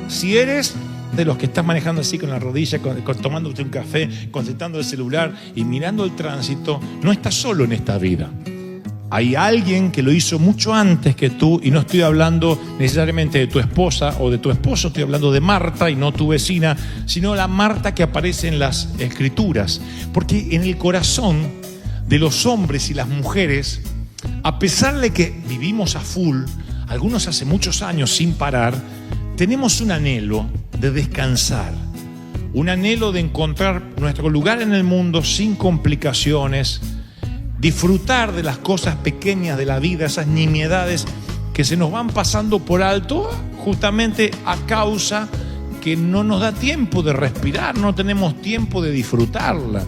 Si eres de los que estás manejando así con la rodilla, tomándote un café, concentrando el celular y mirando el tránsito, no estás solo en esta vida. Hay alguien que lo hizo mucho antes que tú, y no estoy hablando necesariamente de tu esposa o de tu esposo, estoy hablando de Marta y no tu vecina, sino la Marta que aparece en las Escrituras. Porque en el corazón de los hombres y las mujeres, a pesar de que vivimos a full, algunos hace muchos años sin parar, tenemos un anhelo de descansar, un anhelo de encontrar nuestro lugar en el mundo sin complicaciones, disfrutar de las cosas pequeñas de la vida, esas nimiedades que se nos van pasando por alto justamente a causa que no nos da tiempo de respirar, no tenemos tiempo de disfrutarla.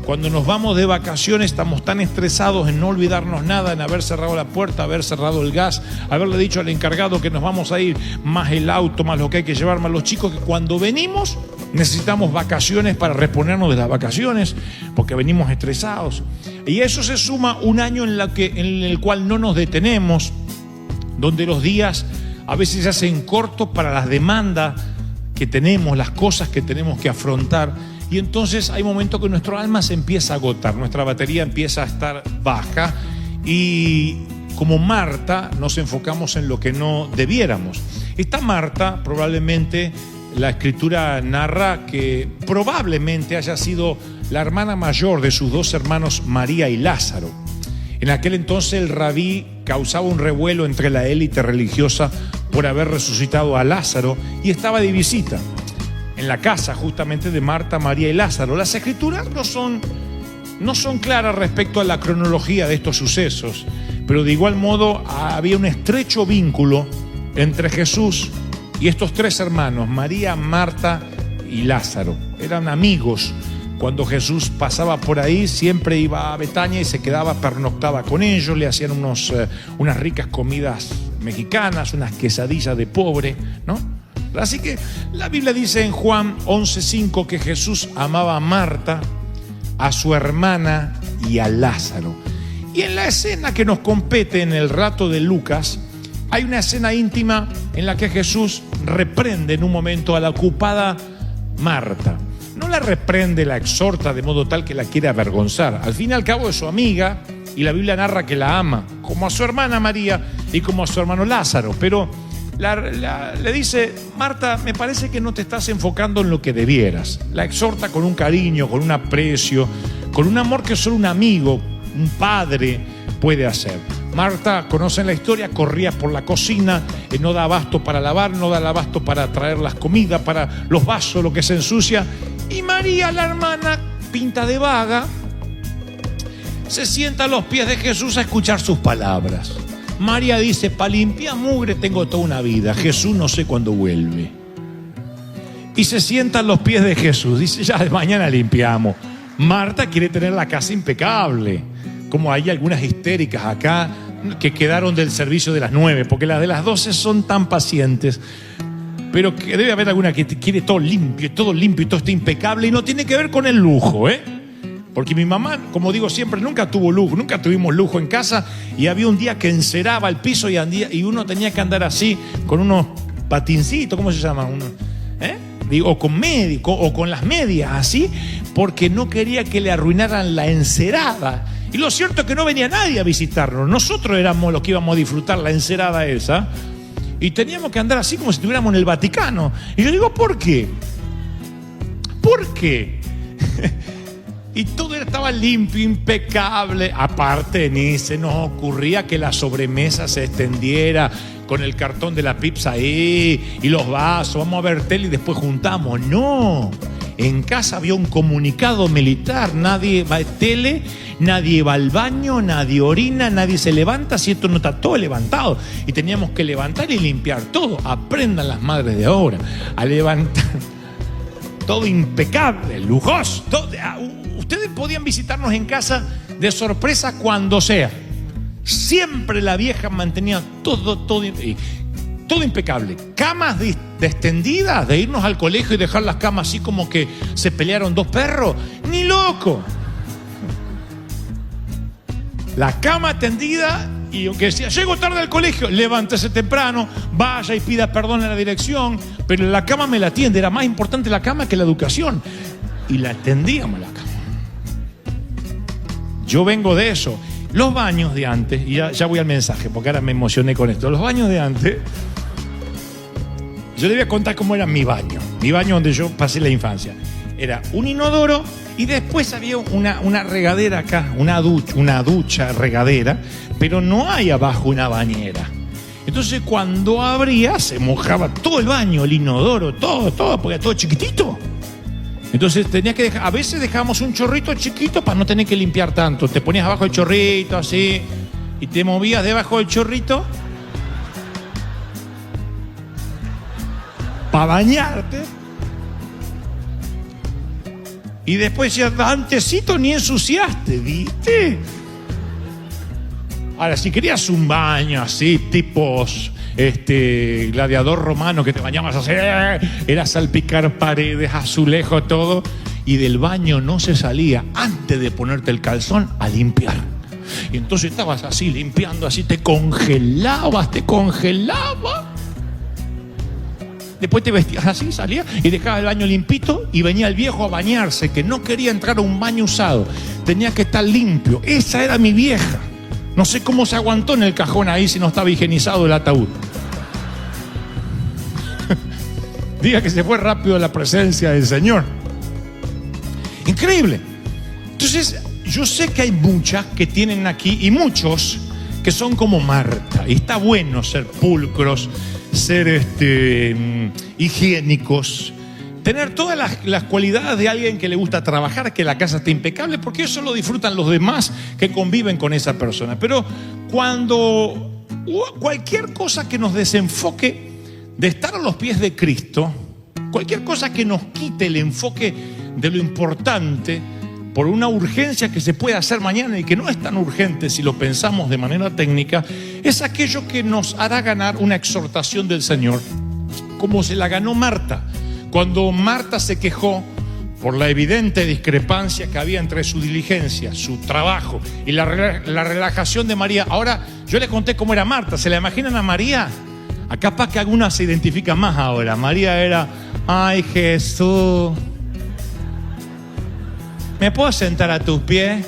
Cuando nos vamos de vacaciones estamos tan estresados en no olvidarnos nada, en haber cerrado la puerta, haber cerrado el gas, haberle dicho al encargado que nos vamos a ir, más el auto, más lo que hay que llevar, más los chicos, que cuando venimos necesitamos vacaciones para reponernos de las vacaciones, porque venimos estresados. Y a eso se suma un año en el cual no nos detenemos, donde los días a veces se hacen cortos para las demandas que tenemos, las cosas que tenemos que afrontar. Y entonces hay momentos que nuestro alma se empieza a agotar, nuestra batería empieza a estar baja y como Marta nos enfocamos en lo que no debiéramos. Esta Marta probablemente la Escritura narra que probablemente haya sido la hermana mayor de sus dos hermanos María y Lázaro. En aquel entonces el rabí causaba un revuelo entre la élite religiosa por haber resucitado a Lázaro y estaba de visita en la casa justamente de Marta, María y Lázaro. Las Escrituras no son claras respecto a la cronología de estos sucesos, pero de igual modo había un estrecho vínculo entre Jesús y estos tres hermanos, María, Marta y Lázaro. Eran amigos. Cuando Jesús pasaba por ahí, siempre iba a Betania y se quedaba, pernoctaba con ellos, le hacían unas ricas comidas mexicanas, unas quesadillas de pobre, ¿no? Así que la Biblia dice en Juan 11:5 que Jesús amaba a Marta, a su hermana y a Lázaro. Y en la escena que nos compete en el relato de Lucas, hay una escena íntima en la que Jesús reprende en un momento a la ocupada Marta. No la reprende, la exhorta de modo tal que la quiere avergonzar. Al fin y al cabo es su amiga y la Biblia narra que la ama, como a su hermana María y como a su hermano Lázaro. Pero le dice: Marta, me parece que no te estás enfocando en lo que debieras. La exhorta con un cariño, con un aprecio, con un amor que solo un amigo, un padre puede hacer. Marta, conocen la historia, corría por la cocina, no da abasto para lavar, no da abasto para traer las comidas, para los vasos, lo que se ensucia. Y María, la hermana, pinta de vaga, se sienta a los pies de Jesús a escuchar sus palabras. María dice: para limpiar mugre tengo toda una vida, Jesús no sé cuándo vuelve. Y se sienta a los pies de Jesús, dice: ya mañana limpiamos. Marta quiere tener la casa impecable, como hay algunas histéricas acá que quedaron del servicio de las 9, porque las de las 12 son tan pacientes, pero que debe haber alguna que quiere todo limpio y todo está impecable, y no tiene que ver con el lujo, porque mi mamá, como digo siempre, nunca tuvo lujo, nunca tuvimos lujo en casa, y había un día que enceraba el piso y uno tenía que andar así con unos patincitos, ¿cómo se llama? O con las medias así, porque no quería que le arruinaran la encerada. Y lo cierto es que no venía nadie a visitarnos, nosotros éramos los que íbamos a disfrutar la encerada esa, y teníamos que andar así como si estuviéramos en el Vaticano. Y yo digo: ¿por qué? ¿Por qué? Y todo estaba limpio, impecable. Aparte, ni se nos ocurría que la sobremesa se extendiera con el cartón de la pizza ahí y los vasos, vamos a ver tele y después juntamos. No, en casa había un comunicado militar: nadie va a tele, nadie va al baño, nadie orina, nadie se levanta si esto no está todo levantado. Y teníamos que levantar y limpiar todo. Aprendan las madres de ahora a levantar todo impecable, lujoso. Ustedes podían visitarnos en casa de sorpresa cuando sea. Siempre la vieja mantenía todo impecable. Camas extendidas, de irnos al colegio y dejar las camas así como que se pelearon dos perros. ¡Ni loco! La cama tendida, y aunque decía: llego tarde al colegio, levántese temprano, vaya y pida perdón a la dirección, Pero la cama me la atiende, era más importante la cama que la educación. Y la atendíamos la cama. Yo vengo de eso. Los baños de antes, y ya voy al mensaje, porque ahora me emocioné con esto. Los baños de antes, yo le voy a contar cómo era mi baño donde yo pasé la infancia. Era un inodoro y después había una regadera acá, una ducha regadera, pero no hay abajo una bañera. Entonces cuando abría se mojaba todo el baño, el inodoro, todo, porque era todo chiquitito. Entonces tenías que dejar, a veces dejábamos un chorrito chiquito para no tener que limpiar tanto. Te ponías abajo el chorrito así y te movías debajo del chorrito para bañarte. Y después ya antesito ni ensuciaste, ¿viste? Ahora, si querías un baño así, tipos gladiador romano, que te bañabas así, era salpicar paredes, azulejos, todo, y del baño no se salía antes de ponerte el calzón a limpiar. Y entonces estabas así limpiando, así te congelabas. Después te vestías así, salías y dejabas el baño limpito y venía el viejo a bañarse, que no quería entrar a un baño usado, tenía que estar limpio. Esa era mi vieja. No sé cómo se aguantó en el cajón ahí si no estaba higienizado el ataúd. Diga que se fue rápido a la presencia del Señor. Increíble. Entonces, yo sé que hay muchas que tienen aquí y muchos que son como Marta. Y está bueno ser pulcros, ser higiénicos, tener todas las cualidades de alguien que le gusta trabajar, que la casa esté impecable, porque eso lo disfrutan los demás que conviven con esa persona. Pero cuando cualquier cosa que nos desenfoque de estar a los pies de Cristo, cualquier cosa que nos quite el enfoque de lo importante por una urgencia que se puede hacer mañana y que no es tan urgente si lo pensamos de manera técnica, es aquello que nos hará ganar una exhortación del Señor, como se la ganó Marta. Cuando Marta se quejó por la evidente discrepancia que había entre su diligencia, su trabajo y la relajación de María. Ahora, yo le conté cómo era Marta. ¿Se la imaginan a María? Capaz que alguna se identifica más ahora. María era, ay Jesús, ¿me puedo sentar a tus pies?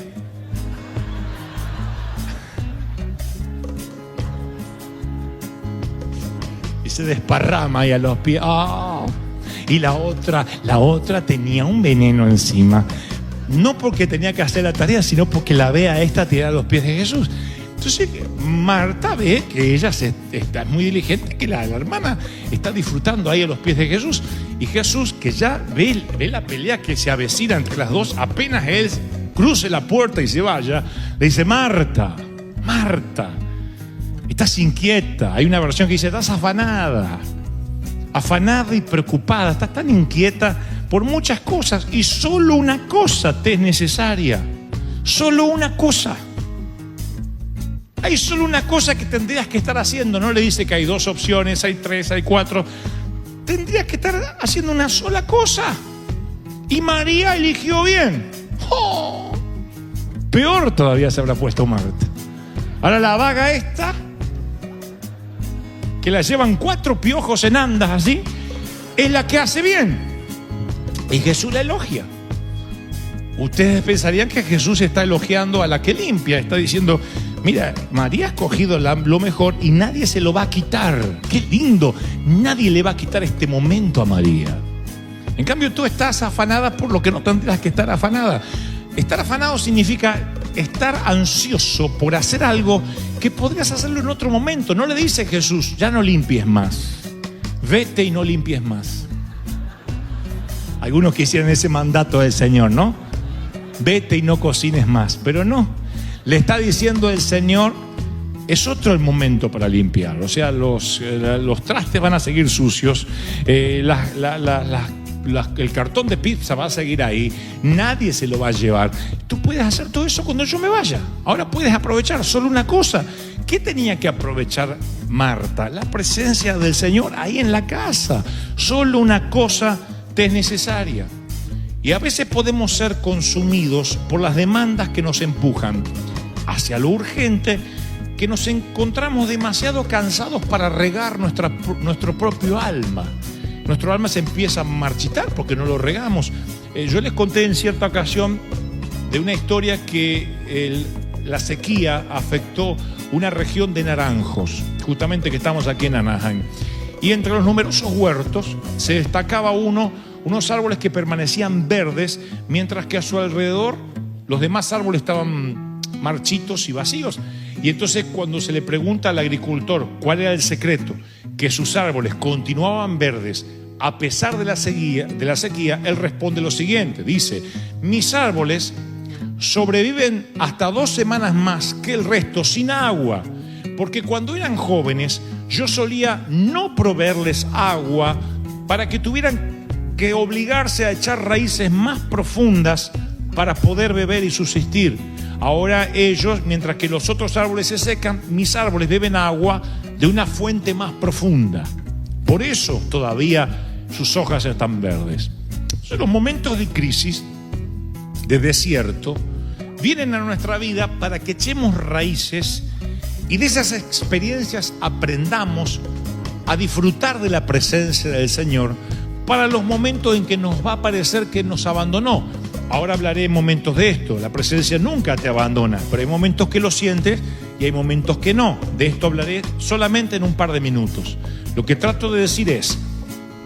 Y se desparrama ahí a los pies. ¡Oh! Y la otra tenía un veneno encima. No porque tenía que hacer la tarea, sino porque la ve a esta tirar a los pies de Jesús. Entonces Marta ve que ella está muy diligente, que la hermana está disfrutando ahí a los pies de Jesús. Y Jesús, que ya ve la pelea que se avecina entre las dos, apenas él cruce la puerta y se vaya, le dice: Marta, estás inquieta. Hay una versión que dice: estás afanada y preocupada, estás tan inquieta por muchas cosas, y solo una cosa te es necesaria. Solo una cosa. Hay solo una cosa que tendrías que estar haciendo. No le dice que hay 2 opciones, hay 3, hay 4. Tendrías que estar haciendo una sola cosa. Y María eligió bien. ¡Oh! Peor todavía se habrá puesto Marta. Ahora la vaga esta, que la llevan 4 piojos en andas así, es la que hace bien. Y Jesús la elogia. Ustedes pensarían que Jesús está elogiando a la que limpia. Está diciendo: mira, María ha escogido lo mejor y nadie se lo va a quitar. ¡Qué lindo! Nadie le va a quitar este momento a María. En cambio, tú estás afanada por lo que no tendrás que estar afanada. Estar afanado significa estar ansioso por hacer algo que podrías hacerlo en otro momento. No le dice Jesús: ya no limpies más. Vete y no limpies más. Algunos quisieran ese mandato del Señor, ¿no? Vete y no cocines más. Pero no. Le está diciendo el Señor: es otro el momento para limpiar. O sea, los trastes van a seguir sucios, el cartón de pizza va a seguir ahí, nadie se lo va a llevar. Tú puedes hacer todo eso cuando yo me vaya. Ahora puedes aprovechar solo una cosa. ¿Qué tenía que aprovechar Marta? La presencia del Señor ahí en la casa. Solo una cosa te es necesaria. Y a veces podemos ser consumidos por las demandas que nos empujan hacia lo urgente, que nos encontramos demasiado cansados para regar nuestro propio alma. nuestro alma se empieza a marchitar porque no lo regamos. Yo les conté en cierta ocasión de una historia que la sequía afectó una región de naranjos, justamente que estamos aquí en Anaheim. Y entre los numerosos huertos se destacaba unos árboles que permanecían verdes, mientras que a su alrededor los demás árboles estaban marchitos y vacíos. Y entonces cuando se le pregunta al agricultor cuál era el secreto, que sus árboles continuaban verdes a pesar de la sequía, él responde lo siguiente, dice: mis árboles sobreviven hasta 2 semanas más que el resto sin agua, porque cuando eran jóvenes yo solía no proveerles agua para que tuvieran que obligarse a echar raíces más profundas para poder beber y subsistir. Ahora ellos, mientras que los otros árboles se secan, mis árboles beben agua de una fuente más profunda. Por eso todavía sus hojas están verdes. Entonces, los momentos de crisis, de desierto, vienen a nuestra vida para que echemos raíces y de esas experiencias aprendamos a disfrutar de la presencia del Señor para los momentos en que nos va a parecer que nos abandonó. Ahora hablaré en momentos de esto. La presencia nunca te abandona, pero hay momentos que lo sientes y hay momentos que no. De esto hablaré solamente en un par de minutos. Lo que trato de decir es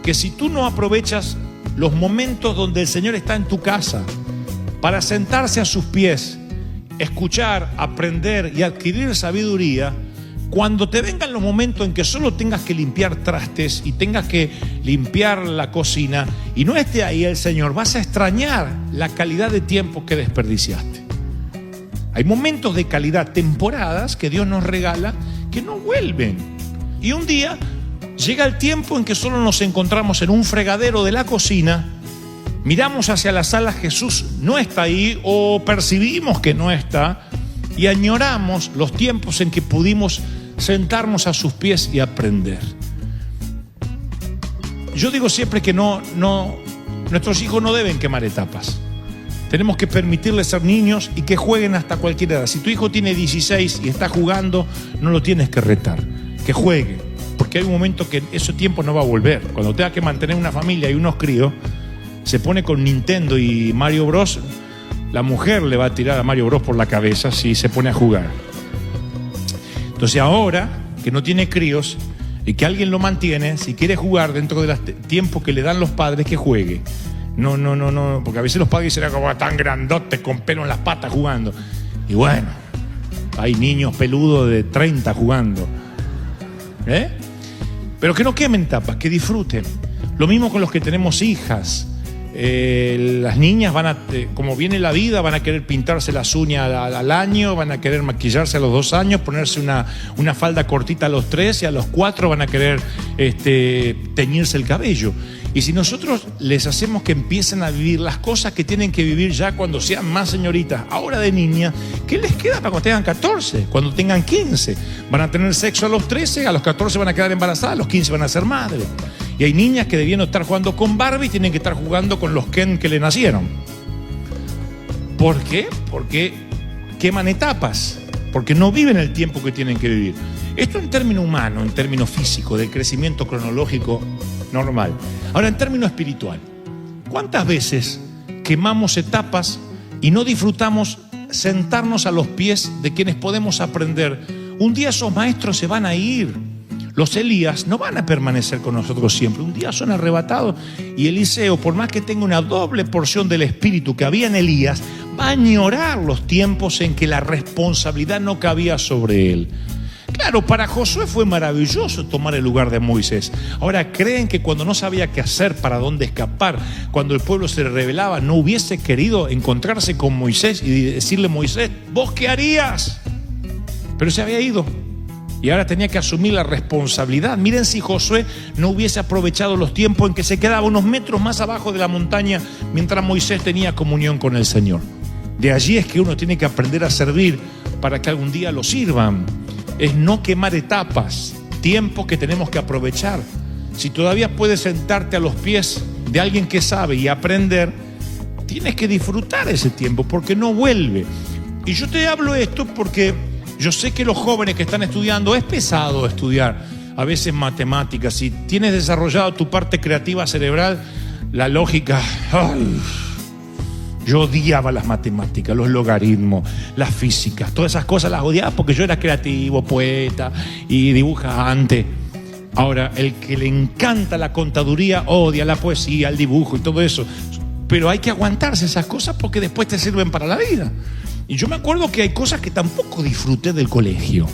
que si tú no aprovechas los momentos donde el Señor está en tu casa para sentarse a sus pies, escuchar, aprender y adquirir sabiduría, cuando te vengan los momentos en que solo tengas que limpiar trastes y tengas que limpiar la cocina y no esté ahí el Señor, vas a extrañar la calidad de tiempo que desperdiciaste. Hay momentos de calidad, temporadas que Dios nos regala que no vuelven. Y un día llega el tiempo en que solo nos encontramos en un fregadero de la cocina, miramos hacia la sala, Jesús no está ahí o percibimos que no está y añoramos los tiempos en que pudimos sentarnos a sus pies y aprender. Yo digo siempre que nuestros hijos no deben quemar etapas. Tenemos que permitirles ser niños y que jueguen hasta cualquier edad. Si tu hijo tiene 16 y está jugando, no lo tienes que retar, que juegue, porque hay un momento que ese tiempo no va a volver. Cuando tenga que mantener una familia y unos críos, se pone con Nintendo y Mario Bros. La mujer le va a tirar a Mario Bros por la cabeza si se pone a jugar. Entonces ahora que no tiene críos y que alguien lo mantiene, si quiere jugar dentro del tiempo que le dan los padres, que juegue. No, porque a veces los padres dicen como tan grandote con pelo en las patas jugando. Y bueno, hay niños peludos de 30 jugando. Pero que no quemen tapas, que disfruten. Lo mismo con los que tenemos hijas. Las niñas como viene la vida, van a querer pintarse las uñas al año, van a querer maquillarse a los 2 años, ponerse una falda cortita a los 3 y a los 4 van a querer teñirse el cabello. Y si nosotros les hacemos que empiecen a vivir las cosas que tienen que vivir ya cuando sean más señoritas, ahora de niña, ¿qué les queda para cuando tengan 14? Cuando tengan 15, van a tener sexo a los 13, a los 14 van a quedar embarazadas, a los 15 van a ser madres. Y hay niñas que debían estar jugando con Barbie y tienen que estar jugando con los Ken que le nacieron. ¿Por qué? Porque queman etapas, porque no viven el tiempo que tienen que vivir. Esto en término humano, en término físico, del crecimiento cronológico normal. Ahora, en término espiritual, ¿cuántas veces quemamos etapas y no disfrutamos sentarnos a los pies de quienes podemos aprender? Un día esos maestros se van a ir. Los Elías no van a permanecer con nosotros siempre. Un día son arrebatados y Eliseo, por más que tenga una doble porción del espíritu que había en Elías, va a añorar los tiempos en que la responsabilidad no cabía sobre él. Claro, para Josué fue maravilloso tomar el lugar de Moisés. Ahora, ¿creen que cuando no sabía qué hacer, para dónde escapar, cuando el pueblo se rebelaba, no hubiese querido encontrarse con Moisés y decirle: Moisés, ¿vos qué harías? Pero se había ido y ahora tenía que asumir la responsabilidad. Miren si Josué no hubiese aprovechado los tiempos en que se quedaba unos metros más abajo de la montaña mientras Moisés tenía comunión con el Señor. De allí es que uno tiene que aprender a servir para que algún día lo sirvan. Es no quemar etapas, tiempos que tenemos que aprovechar. Si todavía puedes sentarte a los pies de alguien que sabe y aprender, tienes que disfrutar ese tiempo porque no vuelve. Y yo te hablo esto porque yo sé que los jóvenes que están estudiando, es pesado estudiar. a veces matemáticas. Si tienes desarrollado tu parte creativa cerebral, la lógica, ¡ay! Yo odiaba las matemáticas, los logaritmos, las físicas, todas esas cosas las odiaba porque yo era creativo, poeta y dibujante. Ahora, el que le encanta la contaduría odia la poesía, el dibujo y todo eso. Pero hay que aguantarse esas cosas porque después te sirven para la vida. Y yo me acuerdo que hay cosas que tampoco disfruté del colegio.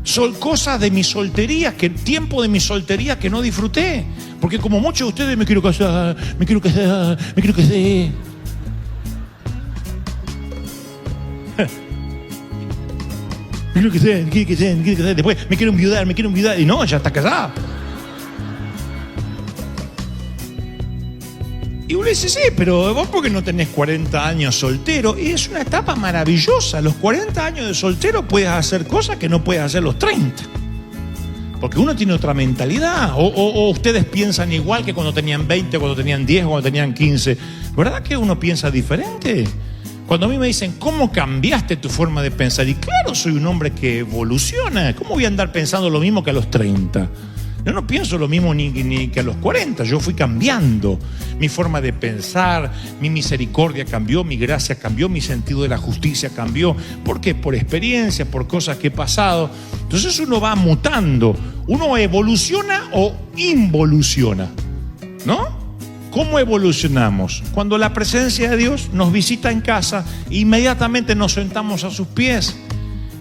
Son cosas de mi soltería, tiempo de mi soltería que no disfruté. Porque como muchos de ustedes me quiero casar. Después me quiero enviudar. Y no, ya está casada. Y uno dice, sí, pero vos porque no tenés 40 años soltero. Y es una etapa maravillosa. Los 40 años de soltero puedes hacer cosas que no puedes hacer los 30. Porque uno tiene otra mentalidad. O ustedes piensan igual que cuando tenían 20, cuando tenían 10, cuando tenían 15. ¿Verdad que uno piensa diferente? Cuando a mí me dicen, ¿cómo cambiaste tu forma de pensar? Y claro, soy un hombre que evoluciona. ¿Cómo voy a andar pensando lo mismo que a los 30? Yo no pienso lo mismo ni que a los 40. Yo fui cambiando. Mi forma de pensar, mi misericordia cambió, mi gracia cambió, mi sentido de la justicia cambió. ¿Por qué? Por experiencia, por cosas que he pasado. Entonces uno va mutando. Uno evoluciona o involuciona, ¿no? ¿Cómo evolucionamos? Cuando la presencia de Dios nos visita en casa, inmediatamente nos sentamos a sus pies.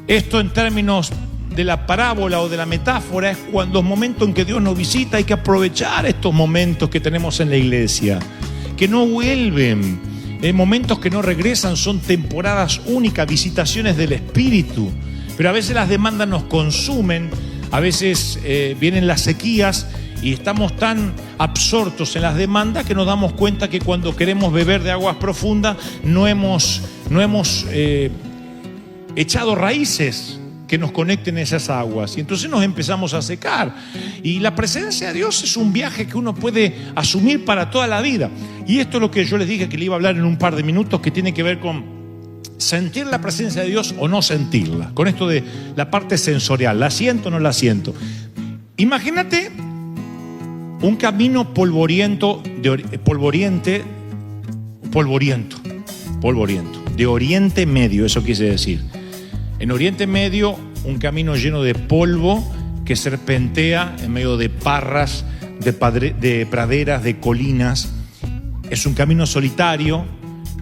Esto en términos de la parábola o de la metáfora es cuando el momento en que Dios nos visita hay que aprovechar estos momentos que tenemos en la iglesia, que no vuelven, momentos que no regresan, son temporadas únicas, visitaciones del Espíritu. Pero a veces las demandas nos consumen, a veces vienen las sequías y estamos tan absortos en las demandas que nos damos cuenta que cuando queremos beber de aguas profundas no hemos echado raíces que nos conecten esas aguas. Y entonces nos empezamos a secar. Y la presencia de Dios es un viaje que uno puede asumir para toda la vida. Y esto es lo que yo les dije que le iba a hablar en un par de minutos, que tiene que ver con sentir la presencia de Dios o no sentirla. Con esto de la parte sensorial, ¿la siento o no la siento? Imagínate un camino polvoriento, de Oriente Medio, eso quise decir. En Oriente Medio, un camino lleno de polvo que serpentea en medio de parras, de praderas, de colinas. Es un camino solitario.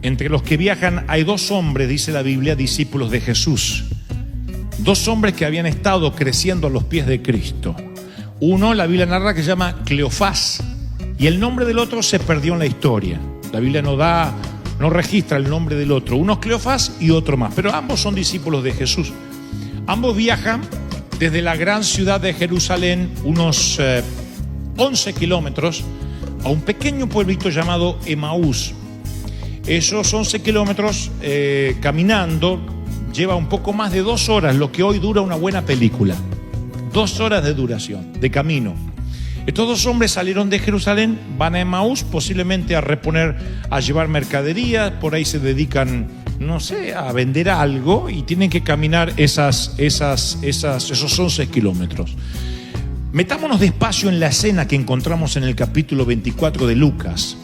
Entre los que viajan hay dos hombres, dice la Biblia, discípulos de Jesús. Dos hombres que habían estado creciendo a los pies de Cristo. Uno, la Biblia narra, que se llama Cleofás, y el nombre del otro se perdió en la historia. La Biblia no registra el nombre del otro. Uno es Cleofás y otro más, pero ambos son discípulos de Jesús. Ambos viajan desde la gran ciudad de Jerusalén, unos 11 kilómetros, a un pequeño pueblito llamado Emaús. Esos 11 kilómetros caminando lleva un poco más de 2 horas, lo que hoy dura una buena película. 2 horas de duración, de camino. Estos dos hombres salieron de Jerusalén, van a Emaús, posiblemente a llevar mercadería, por ahí se dedican, no sé, a vender algo y tienen que caminar esos 11 kilómetros. Metámonos despacio en la escena que encontramos en el capítulo 24 de Lucas.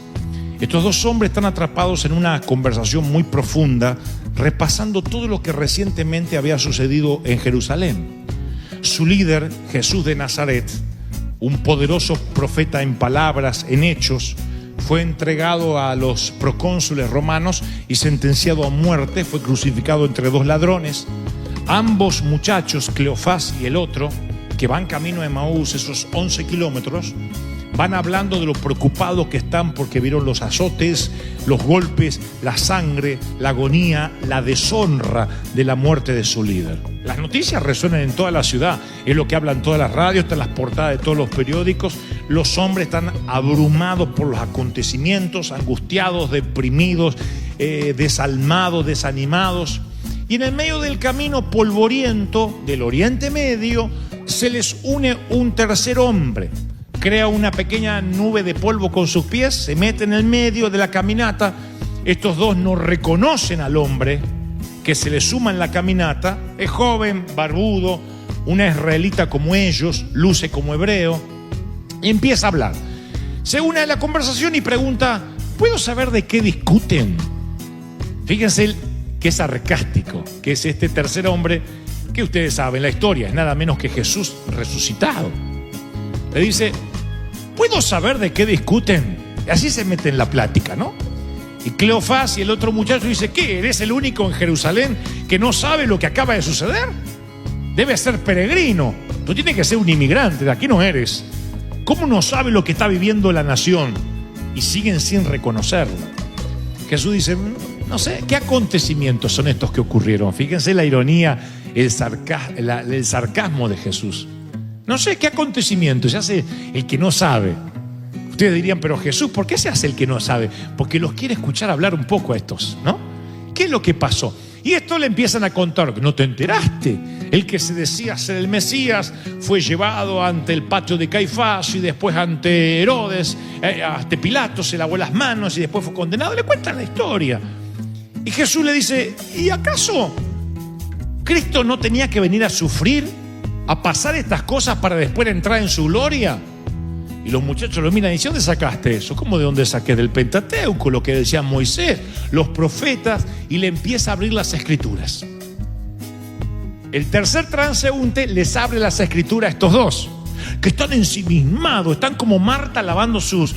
Estos dos hombres están atrapados en una conversación muy profunda, repasando todo lo que recientemente había sucedido en Jerusalén. Su líder, Jesús de Nazaret, un poderoso profeta en palabras, en hechos, fue entregado a los procónsules romanos y sentenciado a muerte. Fue crucificado entre 2 ladrones. Ambos muchachos, Cleofás y el otro, que van camino a Emaús, esos 11 kilómetros, van hablando de lo preocupados que están porque vieron los azotes, los golpes, la sangre, la agonía, la deshonra de la muerte de su líder. Las noticias resuenan en toda la ciudad, es lo que hablan todas las radios, están las portadas de todos los periódicos. Los hombres están abrumados por los acontecimientos, angustiados, deprimidos, desalmados, desanimados. Y en el medio del camino polvoriento del Oriente Medio se les une un tercer hombre. Crea una pequeña nube de polvo con sus pies, se mete en el medio de la caminata. Estos dos no reconocen al hombre que se le suma en la caminata. Es joven, barbudo, una israelita como ellos, luce como hebreo, y empieza a hablar. Se une a la conversación y pregunta: ¿puedo saber de qué discuten? Fíjense qué sarcástico que es este tercer hombre, que ustedes saben la historia, es nada menos que Jesús resucitado. Le dice: ¿puedo saber de qué discuten? Y así se mete en la plática, ¿no? Y Cleofás y el otro muchacho dice: ¿qué? ¿Eres el único en Jerusalén que no sabe lo que acaba de suceder? Debe ser peregrino. Tú tienes que ser un inmigrante, de aquí no eres. ¿Cómo no sabe lo que está viviendo la nación? Y siguen sin reconocerlo. Jesús dice: no sé, ¿qué acontecimientos son estos que ocurrieron? Fíjense la ironía, el sarcasmo de Jesús. No sé, ¿qué acontecimientos? Se hace el que no sabe. Ustedes dirían: pero Jesús, ¿por qué se hace el que no sabe? Porque los quiere escuchar hablar un poco a estos, ¿no? ¿Qué es lo que pasó? Y esto le empiezan a contar: ¿no te enteraste? El que se decía ser el Mesías fue llevado ante el patio de Caifás y después ante Herodes, ante Pilato, se lavó las manos y después fue condenado. Le cuentan la historia. Y Jesús le dice: ¿y acaso Cristo no tenía que venir a sufrir, a pasar estas cosas para después entrar en su gloria? Y los muchachos lo miran y dicen: ¿dónde sacaste eso? ¿Cómo de dónde saqué? Del Pentateuco, lo que decían Moisés, los profetas, y le empieza a abrir las escrituras. El tercer transeúnte les abre las escrituras a estos dos, que están ensimismados, están como Marta lavando sus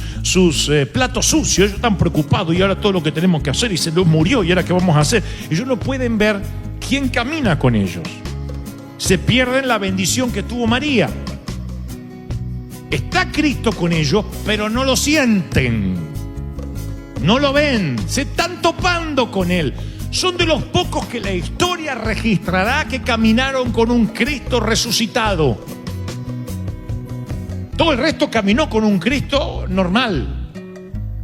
platos sucios. Ellos están preocupados: y ahora todo lo que tenemos que hacer, y se nos murió, y ahora qué vamos a hacer. Ellos no pueden ver quién camina con ellos. Se pierden la bendición que tuvo María. Está Cristo con ellos, pero no lo sienten, no lo ven, se están topando con Él. Son de los pocos que la historia registrará que caminaron con un Cristo resucitado. Todo el resto caminó con un Cristo normal,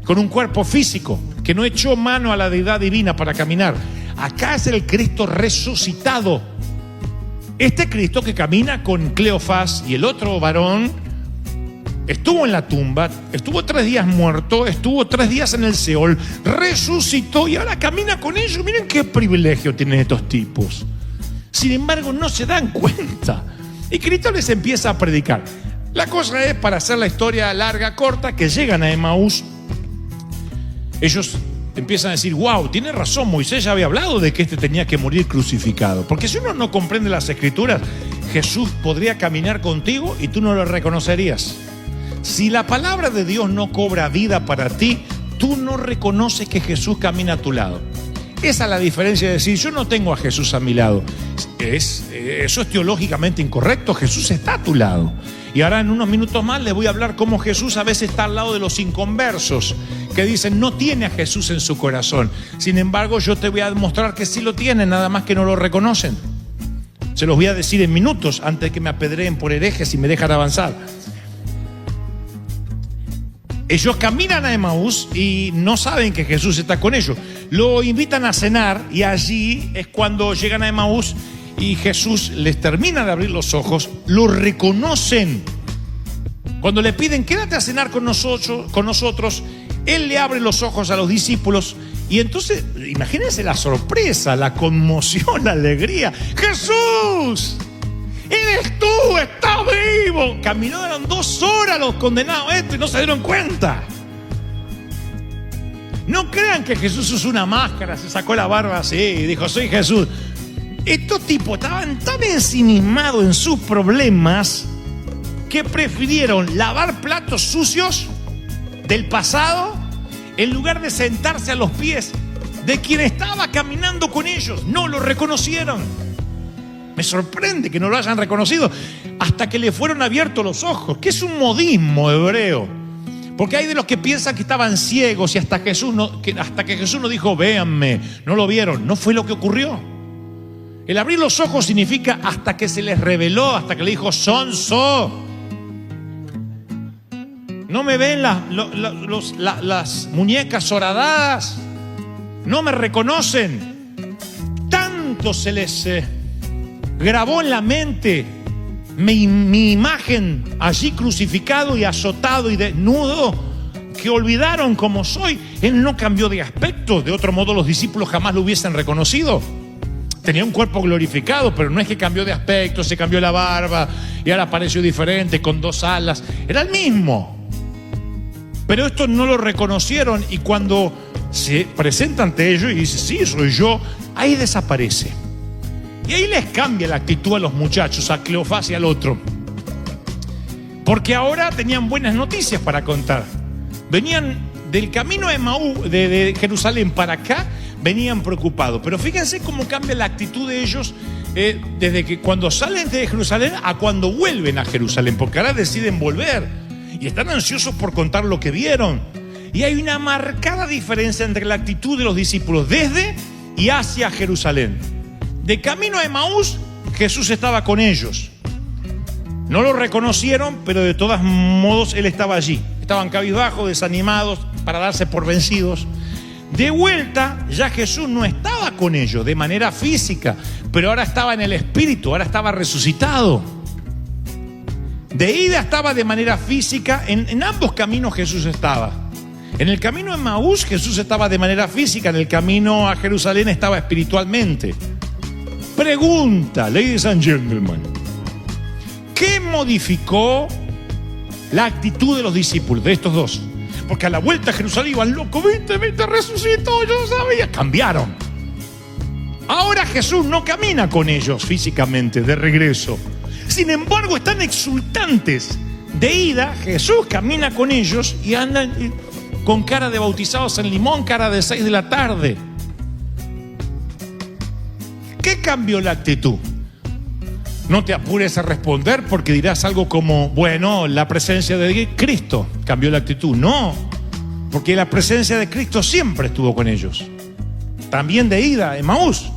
con un cuerpo físico, que no echó mano a la deidad divina para caminar. Acá es el Cristo resucitado. Este Cristo que camina con Cleofás y el otro varón estuvo en la tumba, estuvo 3 días muerto, estuvo 3 días en el Seol, resucitó y ahora camina con ellos. Miren qué privilegio tienen estos tipos. Sin embargo, no se dan cuenta. Y Cristo les empieza a predicar. La cosa es, para hacer la historia larga, corta, que llegan a Emaús. Ellos empiezan a decir: wow, tiene razón, Moisés ya había hablado de que este tenía que morir crucificado. Porque si uno no comprende las escrituras, Jesús podría caminar contigo y tú no lo reconocerías. Si la palabra de Dios no cobra vida para ti, tú no reconoces que Jesús camina a tu lado. Esa es la diferencia de decir: yo no tengo a Jesús a mi lado. Eso es teológicamente incorrecto. Jesús está a tu lado. Y ahora en unos minutos más les voy a hablar cómo Jesús a veces está al lado de los inconversos, que dicen no tiene a Jesús en su corazón. Sin embargo, yo te voy a demostrar que sí lo tienen, nada más que no lo reconocen. Se los voy a decir en minutos antes de que me apedreen por herejes y me dejan avanzar. Ellos caminan a Emaús y no saben que Jesús está con ellos. Lo invitan a cenar y allí es cuando llegan a Emaús y Jesús les termina de abrir los ojos, lo reconocen. Cuando le piden: quédate a cenar con nosotros, Él le abre los ojos a los discípulos y entonces, imagínense la sorpresa, la conmoción, la alegría. ¡Jesús! ¡Eres tú! ¡Estás vivo! Caminaron 2 horas los condenados y no se dieron cuenta. No crean que Jesús usó una máscara, se sacó la barba así y dijo: soy Jesús. Estos tipos estaban tan ensimismados en sus problemas que prefirieron lavar platos sucios del pasado en lugar de sentarse a los pies de quien estaba caminando con ellos. No lo reconocieron. Me sorprende que no lo hayan reconocido hasta que le fueron abiertos los ojos, que es un modismo hebreo. Porque hay de los que piensan que estaban ciegos y hasta que Jesús no dijo: véanme, no lo vieron. No fue lo que ocurrió. El abrir los ojos significa hasta que se les reveló, hasta que le dijo: sonso. No me ven las muñecas horadadas, no me reconocen. Tanto se les grabó en la mente mi imagen allí crucificado y azotado y desnudo, que olvidaron cómo soy. Él no cambió de aspecto, de otro modo los discípulos jamás lo hubiesen reconocido. Tenía un cuerpo glorificado, pero no es que cambió de aspecto, se cambió la barba y ahora apareció diferente, con 2 alas. Era el mismo. Pero estos no lo reconocieron y cuando se presenta ante ellos y dice, sí, soy yo, ahí desaparece. Y ahí les cambia la actitud a los muchachos, a Cleofás y al otro. Porque ahora tenían buenas noticias para contar. Venían del camino de Jerusalén para acá, venían preocupados. Pero fíjense cómo cambia la actitud de ellos desde que cuando salen de Jerusalén a cuando vuelven a Jerusalén. Porque ahora deciden volver y están ansiosos por contar lo que vieron. Y hay una marcada diferencia entre la actitud de los discípulos desde y hacia Jerusalén. De camino a Emaús, Jesús estaba con ellos. No lo reconocieron, pero de todos modos Él estaba allí. Estaban cabizbajos, desanimados, para darse por vencidos. De vuelta, ya Jesús no estaba con ellos de manera física, pero ahora estaba en el Espíritu, ahora estaba resucitado. De ida estaba de manera física, en ambos caminos Jesús estaba. En el camino a Emaús, Jesús estaba de manera física, en el camino a Jerusalén estaba espiritualmente. Pregunta, ladies and gentlemen, ¿qué modificó la actitud de los discípulos, de estos dos? Porque a la vuelta a Jerusalén iban locos, viste, resucitó, yo no sabía. Cambiaron. Ahora Jesús no camina con ellos físicamente, de regreso. Sin embargo, están exultantes. De ida, Jesús camina con ellos y andan con cara de bautizados en limón, cara de 6 de la tarde. ¿Qué cambió la actitud? No te apures a responder porque dirás algo como, bueno, la presencia de Cristo cambió la actitud. No, porque la presencia de Cristo siempre estuvo con ellos. También de ida, Emaús.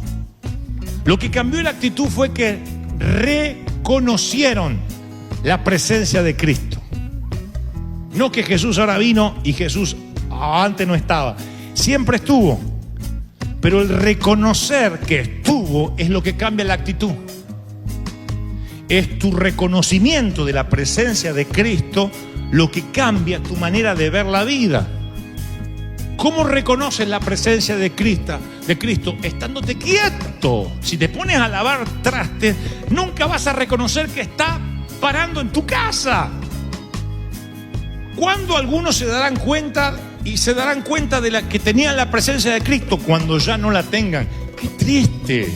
Lo que cambió la actitud fue que reconocieron la presencia de Cristo. No que Jesús ahora vino y Jesús antes no estaba. Siempre estuvo. Pero el reconocer que estuvo es lo que cambia la actitud. Es tu reconocimiento de la presencia de Cristo lo que cambia tu manera de ver la vida. ¿Cómo reconoces la presencia de Cristo? Estándote quieto. Si te pones a lavar trastes, nunca vas a reconocer que está parando en tu casa. ¿Cuándo algunos se darán cuenta de la que tenían la presencia de Cristo cuando ya no la tengan? ¡Qué triste!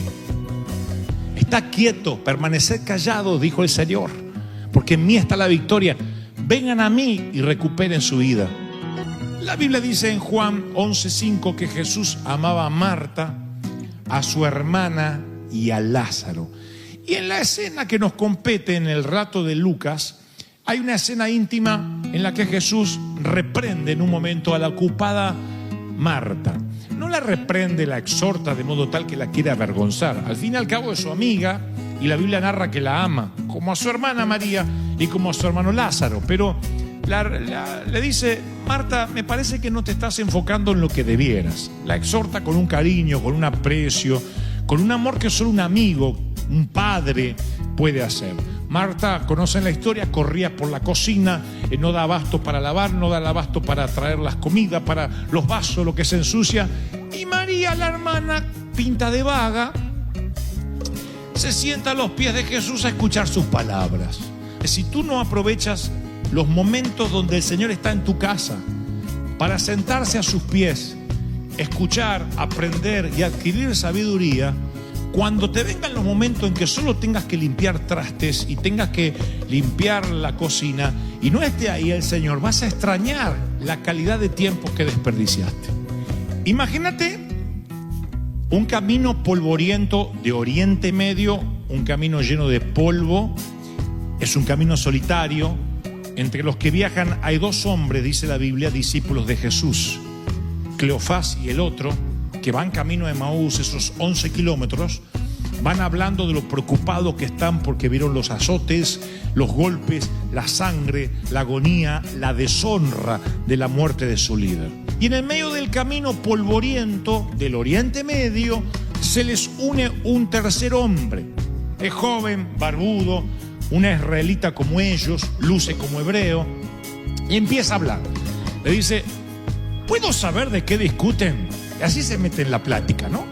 Está quieto, permaneced callado, dijo el Señor, porque en mí está la victoria. Vengan a mí y recuperen su vida. La Biblia dice en Juan 11:5 que Jesús amaba a Marta, a su hermana y a Lázaro. Y en la escena que nos compete en el relato de Lucas, hay una escena íntima en la que Jesús reprende en un momento a la ocupada Marta. No la reprende, la exhorta de modo tal que la quiere avergonzar. Al fin y al cabo es su amiga y la Biblia narra que la ama, como a su hermana María y como a su hermano Lázaro. Pero le dice, Marta, me parece que no te estás enfocando en lo que debieras. La exhorta con un cariño, con un aprecio, con un amor que solo un amigo, un padre puede hacer. Marta, conocen la historia, corría por la cocina, no da abasto para lavar, no da abasto para traer las comidas, para los vasos, lo que se ensucia. Y María, la hermana, pinta de vaga, se sienta a los pies de Jesús a escuchar sus palabras. Si tú no aprovechas los momentos donde el Señor está en tu casa para sentarse a sus pies, escuchar, aprender y adquirir sabiduría, cuando te vengan los momentos en que solo tengas que limpiar trastes y tengas que limpiar la cocina y no esté ahí el Señor, vas a extrañar la calidad de tiempo que desperdiciaste. Imagínate un camino polvoriento de Oriente Medio, un camino lleno de polvo, es un camino solitario. Entre los que viajan hay 2 hombres, dice la Biblia, discípulos de Jesús, Cleofás y el otro, que van camino a Emaús, esos 11 kilómetros, van hablando de lo preocupados que están porque vieron los azotes, los golpes, la sangre, la agonía, la deshonra de la muerte de su líder. Y en el medio del camino polvoriento del Oriente Medio se les une un tercer hombre. Es joven, barbudo, una israelita como ellos, luce como hebreo, y empieza a hablar. Le dice, ¿puedo saber de qué discuten? Y así se mete en la plática, ¿no?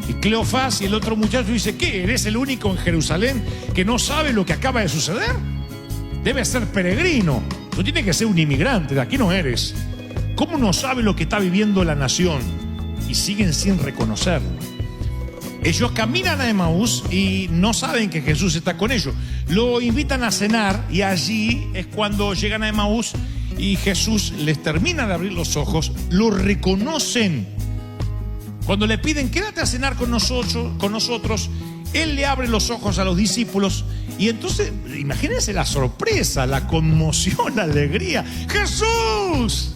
Y Cleofás y el otro muchacho dice, ¿qué? ¿Eres el único en Jerusalén que no sabe lo que acaba de suceder? Debe ser peregrino. Tú tienes que ser un inmigrante, de aquí no eres. ¿Cómo no sabe lo que está viviendo la nación? Y siguen sin reconocerlo. Ellos caminan a Emaús y no saben que Jesús está con ellos. Lo invitan a cenar y allí es cuando llegan a Emaús y Jesús les termina de abrir los ojos, lo reconocen. Cuando le piden, quédate a cenar con nosotros, Él le abre los ojos a los discípulos y entonces, imagínense la sorpresa, la conmoción, la alegría. ¡Jesús!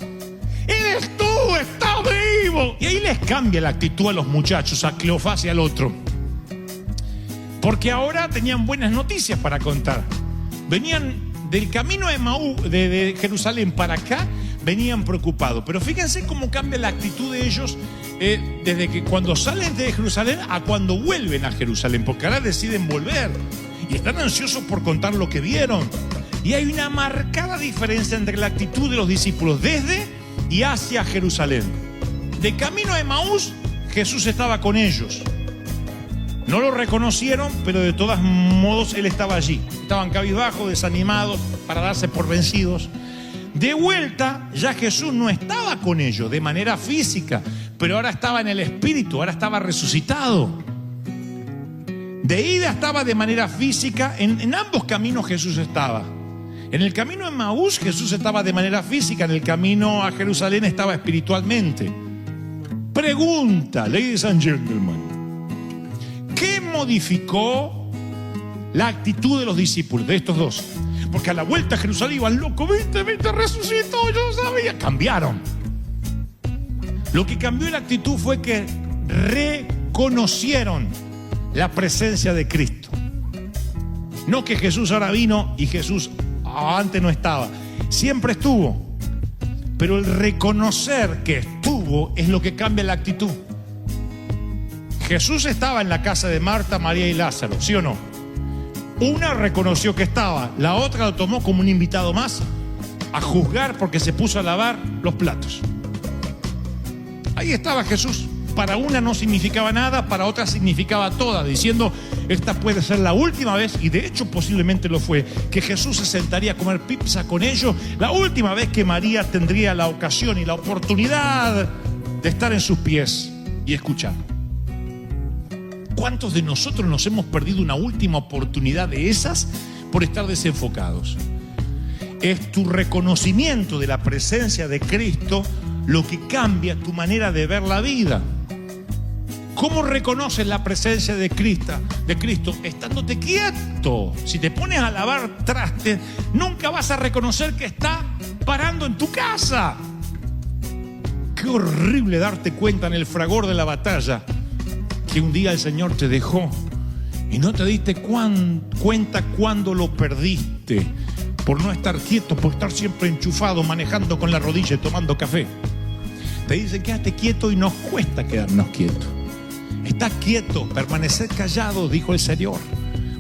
¡Eres tú! ¡Estás vivo! Y ahí les cambia la actitud a los muchachos, a Cleofás y al otro. Porque ahora tenían buenas noticias para contar. Venían del camino de Jerusalén para acá, venían preocupados. Pero fíjense cómo cambia la actitud de ellos desde que cuando salen de Jerusalén a cuando vuelven a Jerusalén. Porque ahora deciden volver y están ansiosos por contar lo que vieron. Y hay una marcada diferencia entre la actitud de los discípulos desde y hacia Jerusalén. De camino a Emaús, Jesús estaba con ellos. No lo reconocieron, pero de todos modos Él estaba allí. Estaban cabizbajos, desanimados, para darse por vencidos. De vuelta, ya Jesús no estaba con ellos de manera física, pero ahora estaba en el espíritu, ahora estaba resucitado. De ida estaba de manera física, en ambos caminos Jesús estaba. En el camino a Emaús Jesús estaba de manera física, en el camino a Jerusalén estaba espiritualmente. Pregunta, ladies and gentlemen, ¿qué modificó la actitud de los discípulos, de estos dos? Porque a la vuelta a Jerusalén iban locos, viste, resucitó, yo sabía. Cambiaron. Lo que cambió la actitud fue que reconocieron la presencia de Cristo. No que Jesús ahora vino y Jesús antes no estaba. Siempre estuvo. Pero el reconocer que estuvo es lo que cambia la actitud. Jesús estaba en la casa de Marta, María y Lázaro, ¿sí o no? Una reconoció que estaba, la otra lo tomó como un invitado más a juzgar porque se puso a lavar los platos. Ahí estaba Jesús. Para una no significaba nada, para otra significaba toda, diciendo, esta puede ser la última vez, y de hecho posiblemente lo fue, que Jesús se sentaría a comer pizza con ellos, la última vez que María tendría la ocasión y la oportunidad de estar en sus pies y escuchar. ¿Cuántos de nosotros nos hemos perdido una última oportunidad de esas por estar desenfocados? Es tu reconocimiento de la presencia de Cristo lo que cambia tu manera de ver la vida. ¿Cómo reconoces la presencia de Cristo? Estándote quieto. Si te pones a lavar trastes, nunca vas a reconocer que está parando en tu casa. Qué horrible darte cuenta en el fragor de la batalla que un día el Señor te dejó y no te diste cuenta cuando lo perdiste por no estar quieto, por estar siempre enchufado, manejando con la rodilla y tomando café. Te dicen quédate quieto y nos cuesta quedarnos quietos. Está quieto, permanecer callado, dijo el Señor,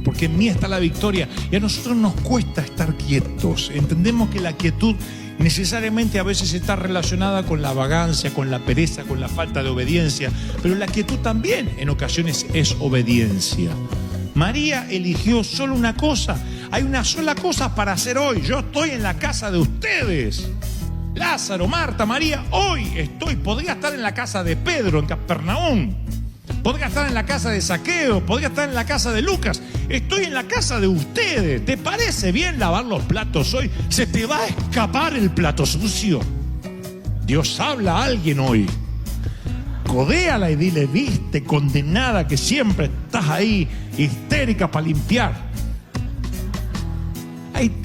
porque en mí está la victoria. Y a nosotros nos cuesta estar quietos. Entendemos que la quietud necesariamente a veces está relacionada con la vagancia, con la pereza, con la falta de obediencia, pero la quietud también en ocasiones es obediencia. María eligió solo una cosa. Hay una sola cosa para hacer hoy. Yo estoy en la casa de ustedes. Lázaro, Marta, María, hoy podría estar en la casa de Pedro, en Capernaum. Podría estar en la casa de Zaqueo, podría estar en la casa de Lucas. Estoy en la casa de ustedes. ¿Te parece bien lavar los platos hoy? ¿Se te va a escapar el plato sucio? Dios habla a alguien hoy. Codéala y dile, viste, condenada, que siempre estás ahí, histérica para limpiar.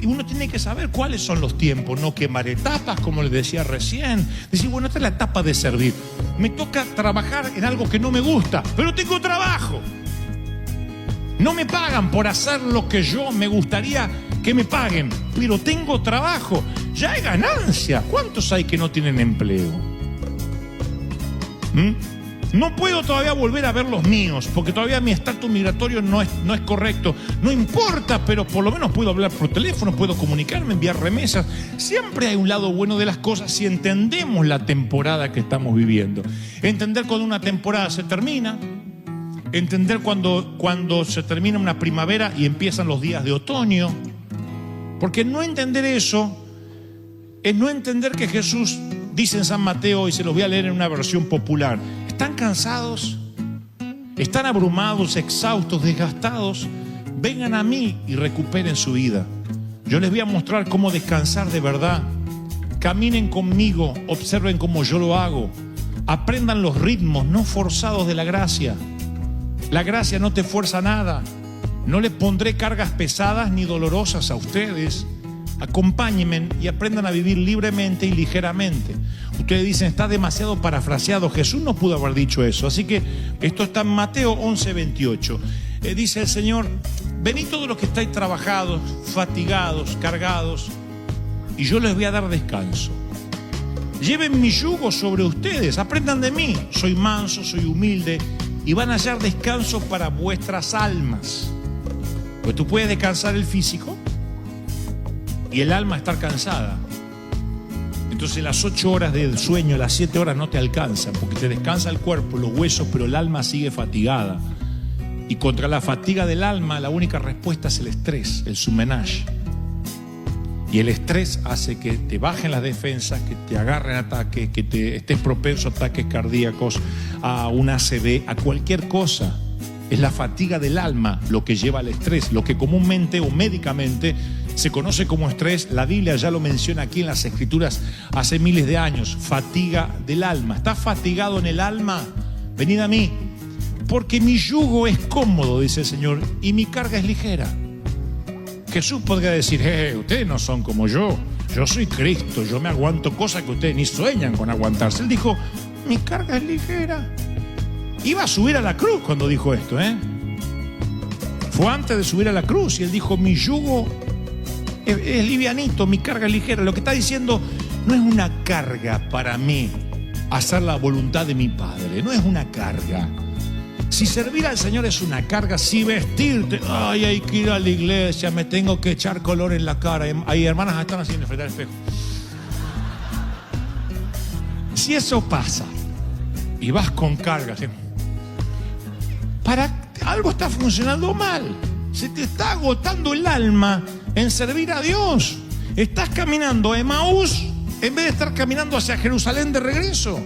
Uno tiene que saber cuáles son los tiempos, no quemar etapas, como les decía recién. Decir, bueno, esta es la etapa de servir. Me toca trabajar en algo que no me gusta, pero tengo trabajo. No me pagan por hacer lo que yo me gustaría que me paguen, pero tengo trabajo. Ya hay ganancia. ¿Cuántos hay que no tienen empleo? No puedo todavía volver a ver los míos, porque todavía mi estatus migratorio no es correcto. No importa, pero por lo menos puedo hablar por teléfono, puedo comunicarme, enviar remesas. Siempre hay un lado bueno de las cosas si entendemos la temporada que estamos viviendo. Entender cuando una temporada se termina entender cuando se termina una primavera y empiezan los días de otoño. Porque no entender eso es no entender que Jesús dice en San Mateo, y se los voy a leer en una versión popular: ¿están cansados? ¿Están abrumados, exhaustos, desgastados? Vengan a mí y recuperen su vida. Yo les voy a mostrar cómo descansar de verdad. Caminen conmigo, observen cómo yo lo hago. Aprendan los ritmos no forzados de la gracia. La gracia no te fuerza nada. No les pondré cargas pesadas ni dolorosas a ustedes. Acompáñenme y aprendan a vivir libremente y ligeramente. Ustedes dicen, está demasiado parafraseado. Jesús no pudo haber dicho eso. Así que esto está en Mateo 11:28. Dice el Señor: venid todos los que estáis trabajados, fatigados, cargados, y yo les voy a dar descanso. Lleven mi yugo sobre ustedes, aprendan de mí. Soy manso, soy humilde, y van a hallar descanso para vuestras almas. Pues tú puedes descansar el físico y el alma estar cansada. Entonces las 8 horas del sueño, las 7 horas no te alcanzan, porque te descansa el cuerpo, los huesos, pero el alma sigue fatigada. Y contra la fatiga del alma, la única respuesta es el estrés, el submenage. Y el estrés hace que te bajen las defensas, que te agarren ataques, que te estés propenso a ataques cardíacos, a un ACV, a cualquier cosa. Es la fatiga del alma lo que lleva al estrés, lo que comúnmente o médicamente se conoce como estrés. La Biblia ya lo menciona aquí en las Escrituras hace miles de años: fatiga del alma. ¿Estás fatigado en el alma? Venid a mí, porque mi yugo es cómodo, dice el Señor, y mi carga es ligera. Jesús podría decir: ustedes no son como yo soy Cristo, yo me aguanto cosas que ustedes ni sueñan con aguantarse. Él dijo: mi carga es ligera. Iba a subir a la cruz cuando dijo esto, Fue antes de subir a la cruz y él dijo: mi yugo es livianito, mi carga es ligera. Lo que está diciendo: no es una carga para mí hacer la voluntad de mi Padre, no es una carga. Si servir al Señor es una carga, si vestirte, ay, hay que ir a la iglesia, me tengo que echar color en la cara. Hay hermanas que están haciendo frente al espejo. Si eso pasa y vas con carga, ¿sí? Para algo está funcionando mal. Se te está agotando el alma en servir a Dios. Estás caminando a Emaús en vez de estar caminando hacia Jerusalén de regreso.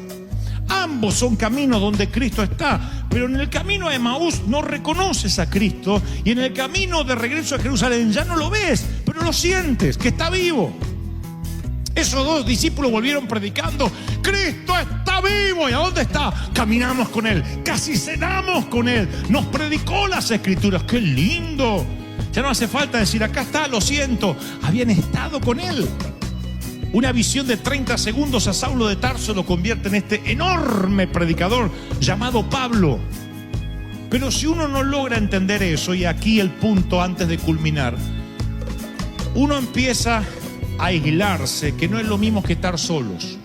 Ambos son caminos donde Cristo está, pero en el camino a Emaús no reconoces a Cristo, y en el camino de regreso a Jerusalén ya no lo ves, pero lo sientes, que está vivo. Esos dos discípulos volvieron predicando: Cristo está vivo. ¿Y a dónde está? Caminamos con Él, casi cenamos con Él, nos predicó las Escrituras. ¡Qué lindo! Ya no hace falta decir: acá está, lo siento. Habían estado con Él. Una visión de 30 segundos a Saulo de Tarso lo convierte en este enorme predicador llamado Pablo. Pero si uno no logra entender eso, y aquí el punto antes de culminar, uno empieza a aislarse, que no es lo mismo que estar solos.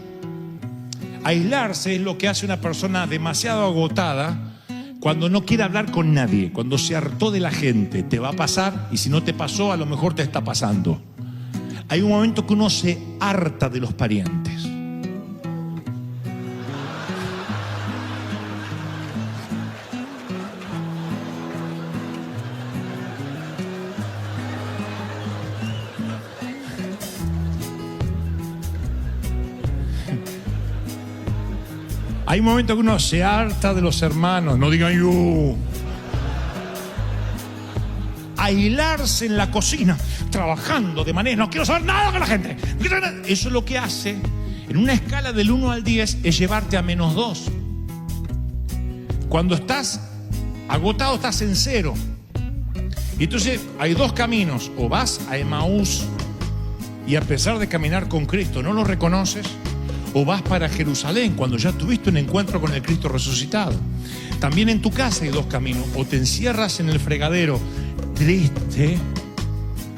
Aislarse es lo que hace una persona demasiado agotada cuando no quiere hablar con nadie, cuando se hartó de la gente. Te va a pasar, y si no te pasó, a lo mejor te está pasando. Hay un momento que uno se harta de los parientes. Hay un momento que uno se harta de los hermanos. No digan yo. Aislarse en la cocina, trabajando de manera, no quiero saber nada con la gente. Eso es lo que hace, en una escala del 1 al 10, es llevarte a -2. Cuando estás agotado, estás en 0. Y entonces hay dos caminos: o vas a Emaús y a pesar de caminar con Cristo no lo reconoces, o vas para Jerusalén cuando ya tuviste un encuentro con el Cristo resucitado. También en tu casa hay dos caminos: o te encierras en el fregadero triste,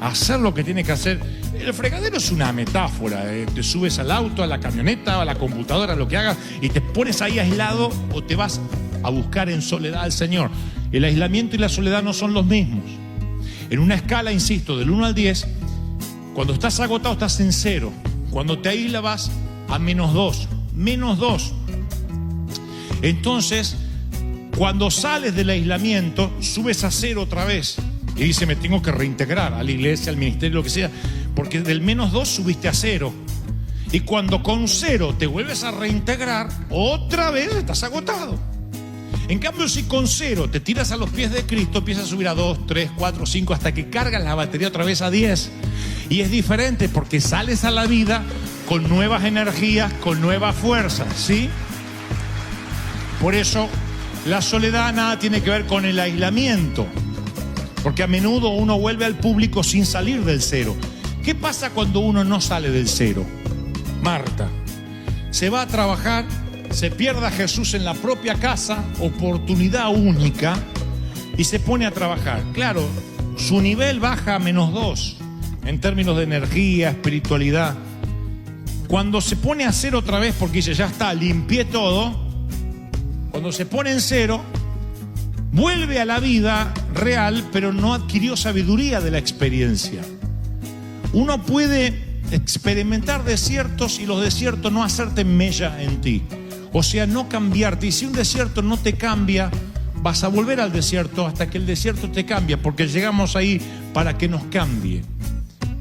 hacer lo que tienes que hacer. El fregadero es una metáfora, te subes al auto, a la camioneta, a la computadora, lo que hagas, y te pones ahí aislado, o te vas a buscar en soledad al Señor. El aislamiento y la soledad no son los mismos. En una escala, insisto, del 1 al 10, cuando estás agotado estás en 0. Cuando te aíslas vas a -2. -2. Entonces Cuando sales del aislamiento, subes a cero otra vez. Y dice, me tengo que reintegrar a la iglesia, al ministerio, lo que sea, porque del -2 subiste a 0. Y cuando con 0 te vuelves a reintegrar, otra vez estás agotado. En cambio, si con 0 te tiras a los pies de Cristo, empiezas a subir a 2, 3, 4, 5, hasta que cargas la batería otra vez a 10. Y es diferente porque sales a la vida con nuevas energías, con nuevas fuerzas, ¿sí? Por eso, la soledad nada tiene que ver con el aislamiento. Porque a menudo uno vuelve al público sin salir del 0. ¿Qué pasa cuando uno no sale del 0? Marta se va a trabajar, se pierde a Jesús en la propia casa, oportunidad única, y se pone a trabajar. Claro, su nivel baja a -2 en términos de energía, espiritualidad. Cuando se pone a 0 otra vez porque dice, ya está, limpié todo, cuando se pone en 0, vuelve a la vida real, pero no adquirió sabiduría de la experiencia. Uno puede experimentar desiertos y los desiertos no hacerte mella en ti. O sea, no cambiarte. Y si un desierto no te cambia, vas a volver al desierto hasta que el desierto te cambie, porque llegamos ahí para que nos cambie,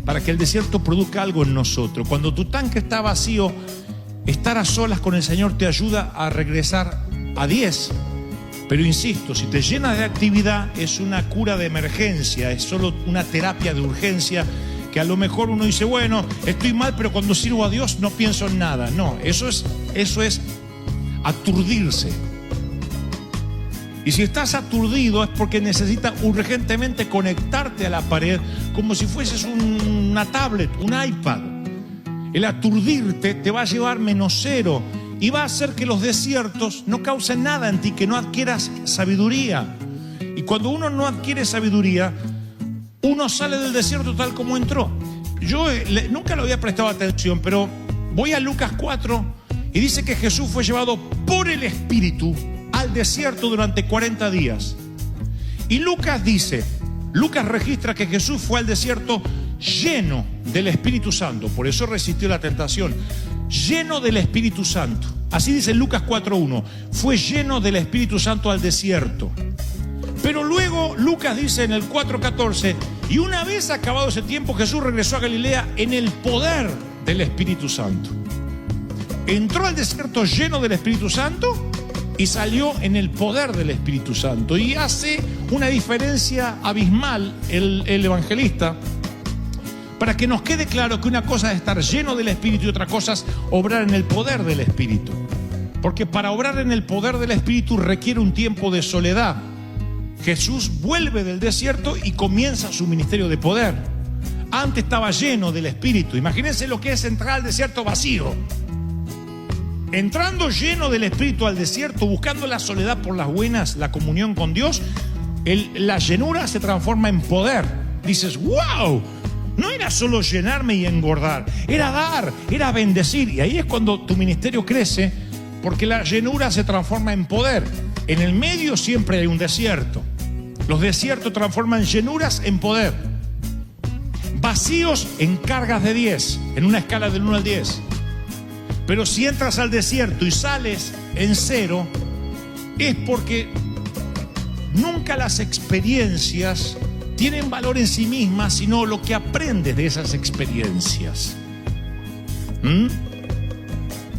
para que el desierto produzca algo en nosotros. Cuando tu tanque está vacío, estar a solas con el Señor te ayuda a regresar a 10. Pero insisto, si te llenas de actividad, es una cura de emergencia, es solo una terapia de urgencia, que a lo mejor uno dice, bueno, estoy mal, pero cuando sirvo a Dios no pienso en nada. No, eso es aturdirse. Y si estás aturdido es porque necesitas urgentemente conectarte a la pared como si fueses una tablet, un iPad. El aturdirte te va a llevar -0 y va a hacer que los desiertos no causen nada en ti, que no adquieras sabiduría. Y cuando uno no adquiere sabiduría, uno sale del desierto tal como entró. Yo nunca le había prestado atención, pero voy a Lucas 4 y dice que Jesús fue llevado por el Espíritu al desierto durante 40 días. Y Lucas registra que Jesús fue al desierto lleno del Espíritu Santo. Por eso resistió la tentación. Lleno del Espíritu Santo. Así dice Lucas 4:1. Fue lleno del Espíritu Santo al desierto. Pero luego Lucas dice en el 4:14, y una vez acabado ese tiempo, Jesús regresó a Galilea en el poder del Espíritu Santo. Entró al desierto lleno del Espíritu Santo y salió en el poder del Espíritu Santo. Y hace una diferencia abismal el evangelista, para que nos quede claro que una cosa es estar lleno del Espíritu y otra cosa es obrar en el poder del Espíritu. Porque para obrar en el poder del Espíritu requiere un tiempo de soledad. Jesús vuelve del desierto y comienza su ministerio de poder. Antes estaba lleno del Espíritu. Imagínense lo que es entrar al desierto vacío. Entrando lleno del Espíritu al desierto, buscando la soledad por las buenas, la comunión con Dios, la llenura se transforma en poder. Dices, wow, no era solo llenarme y engordar, era dar, era bendecir. Y ahí es cuando tu ministerio crece, porque la llenura se transforma en poder. En el medio siempre hay un desierto. Los desiertos transforman llenuras en poder. Vacíos en cargas de 10, en una escala del 1 al 10. Pero si entras al desierto y sales en 0, es porque nunca las experiencias tienen valor en sí mismas, sino lo que aprendes de esas experiencias.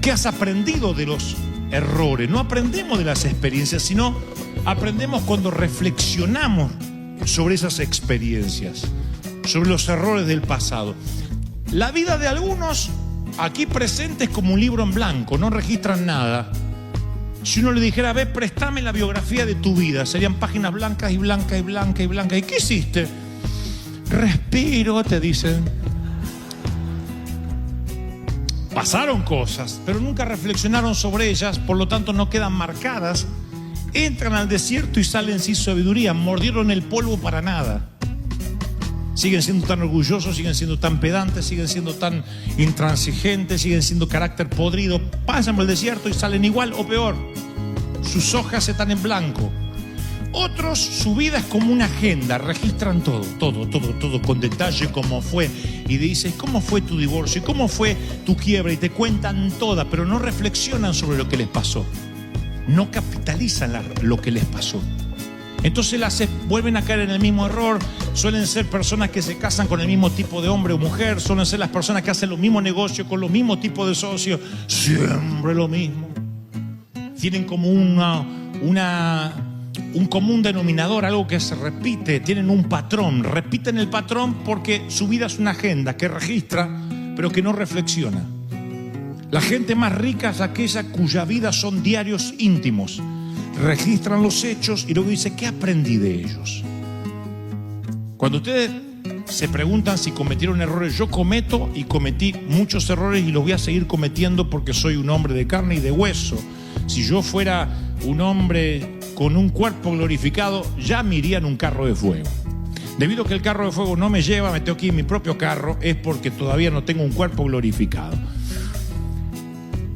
¿Qué has aprendido de los errores? No aprendemos de las experiencias, sino aprendemos cuando reflexionamos sobre esas experiencias, sobre los errores del pasado. La vida de algunos aquí presentes como un libro en blanco, no registran nada. Si uno le dijera, ve, préstame la biografía de tu vida, serían páginas blancas y blancas y blancas y blancas. ¿Y qué hiciste? Respiro, te dicen. Pasaron cosas, pero nunca reflexionaron sobre ellas, por lo tanto no quedan marcadas. Entran al desierto y salen sin sabiduría, mordieron el polvo para nada. Siguen siendo tan orgullosos, siguen siendo tan pedantes, siguen siendo tan intransigentes, siguen siendo carácter podrido. Pasan por el desierto y salen igual o peor. Sus hojas están en blanco. Otros, su vida es como una agenda, registran todo con detalle, cómo fue. Y dices, ¿cómo fue tu divorcio? ¿Y cómo fue tu quiebra? Y te cuentan toda, pero no reflexionan sobre lo que les pasó. no capitalizan lo que les pasó. Entonces vuelven a caer en el mismo error. Suelen ser personas que se casan con el mismo tipo de hombre o mujer. Suelen ser las personas que hacen los mismos negocios con los mismos tipos de socios. Siempre lo mismo. Tienen como un común denominador, algo que se repite. Tienen un patrón. Repiten el patrón porque su vida es una agenda que registra, pero que no reflexiona. La gente más rica es aquella cuya vida son diarios íntimos. Registran los hechos y luego dice, ¿qué aprendí de ellos? Cuando ustedes se preguntan si cometieron errores, yo cometo y cometí muchos errores y los voy a seguir cometiendo porque soy un hombre de carne y de hueso. Si yo fuera un hombre con un cuerpo glorificado, ya me iría en un carro de fuego. Debido a que el carro de fuego no me lleva, me tengo que ir en mi propio carro, es porque todavía no tengo un cuerpo glorificado.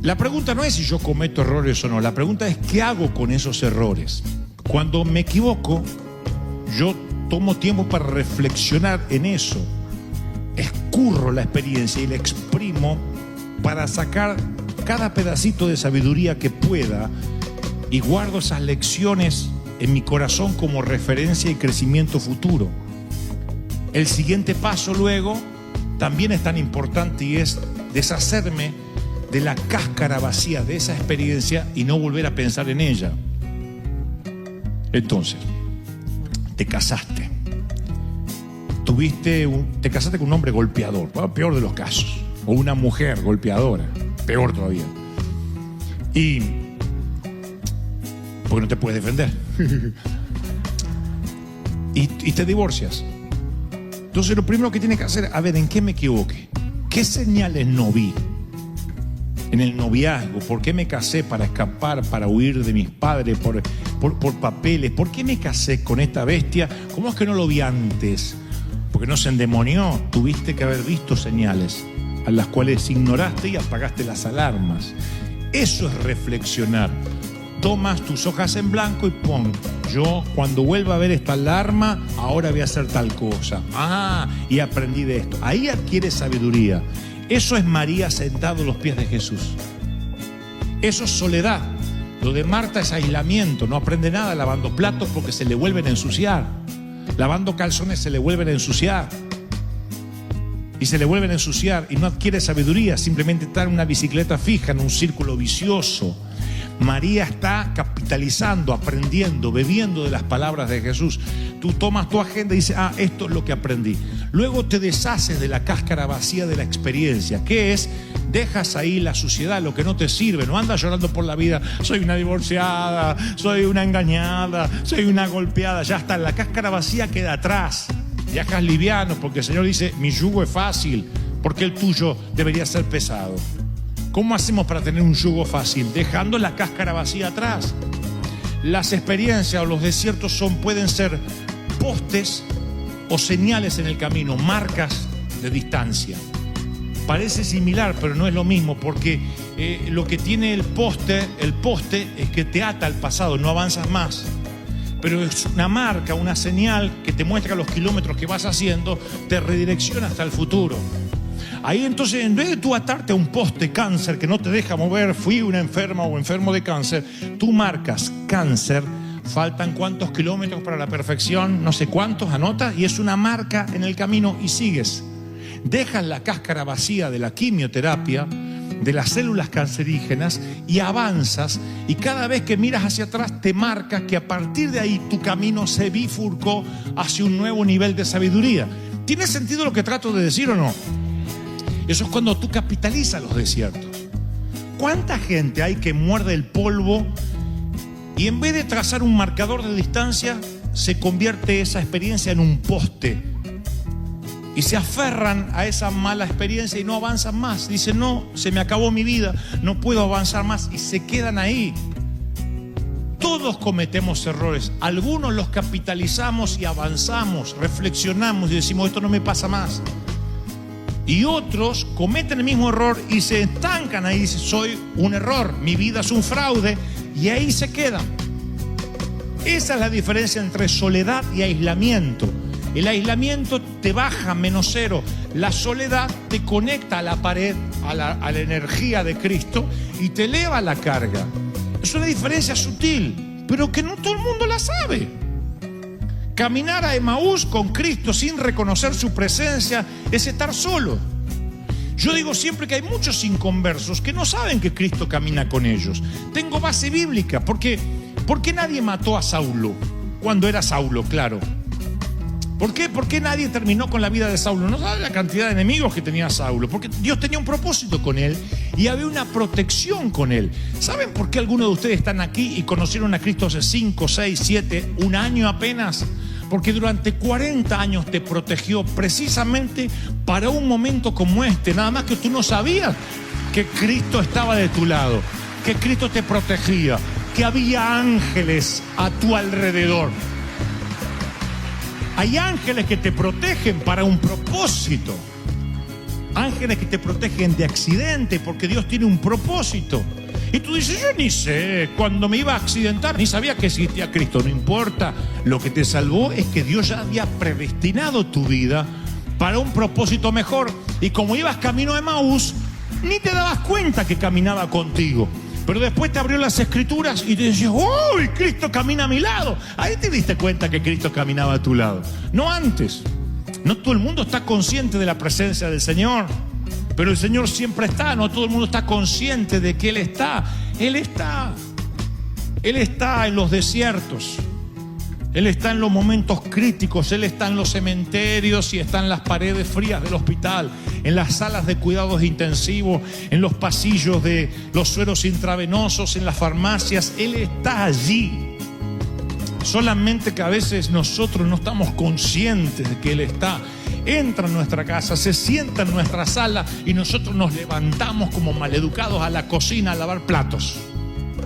La pregunta no es si yo cometo errores o no, la pregunta es ¿qué hago con esos errores? Cuando me equivoco, yo tomo tiempo para reflexionar en eso. Escurro la experiencia y la exprimo para sacar cada pedacito de sabiduría que pueda y guardo esas lecciones en mi corazón como referencia y crecimiento futuro. El siguiente paso luego también es tan importante y es deshacerme de la cáscara vacía de esa experiencia y no volver a pensar en ella. Entonces, te casaste. Te casaste con un hombre golpeador, peor de los casos, o una mujer golpeadora, peor todavía. Y porque no te puedes defender. y te divorcias. Entonces lo primero que tienes que hacer, a ver, ¿en qué me equivoqué? ¿Qué señales no vi en el noviazgo? ¿Por qué me casé? ¿Para escapar? ¿Para huir de mis padres? ¿Por papeles? ¿Por qué me casé con esta bestia? ¿Cómo es que no lo vi antes? Porque no se endemonió. Tuviste que haber visto señales a las cuales ignoraste y apagaste las alarmas. Eso es reflexionar. Tomas tus hojas en blanco y pon, yo cuando vuelva a ver esta alarma, ahora voy a hacer tal cosa. Y aprendí de esto. Ahí adquieres sabiduría. Eso es María sentada a los pies de Jesús. Eso es soledad. Lo de Marta es aislamiento. No aprende nada lavando platos porque se le vuelven a ensuciar. Lavando calzones se le vuelven a ensuciar. Y se le vuelven a ensuciar y no adquiere sabiduría. Simplemente está en una bicicleta fija, en un círculo vicioso. María está capitalizando, aprendiendo, bebiendo de las palabras de Jesús. Tú tomas tu agenda y dices, esto es lo que aprendí. Luego te deshaces de la cáscara vacía de la experiencia. ¿Qué es? Dejas ahí la suciedad, lo que no te sirve. No andas llorando por la vida. Soy una divorciada, soy una engañada, soy una golpeada. Ya está, la cáscara vacía queda atrás. Viajas liviano porque el Señor dice, mi yugo es fácil, porque el tuyo debería ser pesado. ¿Cómo hacemos para tener un yugo fácil? Dejando la cáscara vacía atrás. Las experiencias o los desiertos pueden ser postes o señales en el camino, marcas de distancia. Parece similar, pero no es lo mismo, porque lo que tiene el poste es que te ata al pasado, no avanzas más. Pero es una marca, una señal que te muestra los kilómetros que vas haciendo, te redirecciona hasta el futuro. Ahí entonces, en vez de tú atarte a un poste cáncer que no te deja mover, fui una enferma o enfermo de cáncer, tú marcas cáncer, faltan cuántos kilómetros para la perfección, no sé cuántos, anotas, y es una marca en el camino y sigues. Dejas la cáscara vacía de la quimioterapia, de las células cancerígenas y avanzas, y cada vez que miras hacia atrás te marca que a partir de ahí tu camino se bifurcó hacia un nuevo nivel de sabiduría. ¿Tiene sentido lo que trato de decir o no? Eso es cuando tú capitalizas los desiertos. ¿Cuánta gente hay que muerde el polvo y en vez de trazar un marcador de distancia se convierte esa experiencia en un poste y se aferran a esa mala experiencia y no avanzan más? Dicen, no, se me acabó mi vida, no puedo avanzar más, y se quedan ahí. Todos cometemos errores, algunos los capitalizamos y avanzamos, reflexionamos y decimos, esto no me pasa más. Y otros cometen el mismo error y se estancan ahí y dicen, soy un error, mi vida es un fraude, y ahí se quedan. Esa es la diferencia entre soledad y aislamiento. El aislamiento te baja -0, la soledad te conecta a la pared, a la energía de Cristo y te eleva la carga. Es una diferencia sutil, pero que no todo el mundo la sabe. Caminar a Emaús con Cristo sin reconocer su presencia es estar solo. Yo digo siempre que hay muchos inconversos que no saben que Cristo camina con ellos. Tengo base bíblica. ¿Por qué nadie mató a Saulo cuando era Saulo? Claro. ¿Por qué nadie terminó con la vida de Saulo? No sabe la cantidad de enemigos que tenía Saulo. Porque Dios tenía un propósito con él y había una protección con él. ¿Saben por qué algunos de ustedes están aquí y conocieron a Cristo hace 5, 6, 7, un año apenas? Porque durante 40 años te protegió precisamente para un momento como este. Nada más que tú no sabías que Cristo estaba de tu lado, que Cristo te protegía, que había ángeles a tu alrededor. Hay ángeles que te protegen para un propósito. Ángeles que te protegen de accidente porque Dios tiene un propósito. Y tú dices, yo ni sé, cuando me iba a accidentar, ni sabía que existía Cristo. No importa, lo que te salvó es que Dios ya había predestinado tu vida para un propósito mejor. Y como ibas camino a Emaús, ni te dabas cuenta que caminaba contigo. Pero después te abrió las Escrituras y te decías, ¡uy! Cristo camina a mi lado. Ahí te diste cuenta que Cristo caminaba a tu lado. No antes. No todo el mundo está consciente de la presencia del Señor. Pero el Señor siempre está. No todo el mundo está consciente de que Él está. Él está. Él está en los desiertos. Él está en los momentos críticos. Él está en los cementerios y está en las paredes frías del hospital, en las salas de cuidados intensivos, en los pasillos de los sueros intravenosos, en las farmacias. Él está allí. Solamente que a veces nosotros no estamos conscientes de que Él está. Entra en nuestra casa, se sienta en nuestra sala y nosotros nos levantamos como maleducados a la cocina a lavar platos.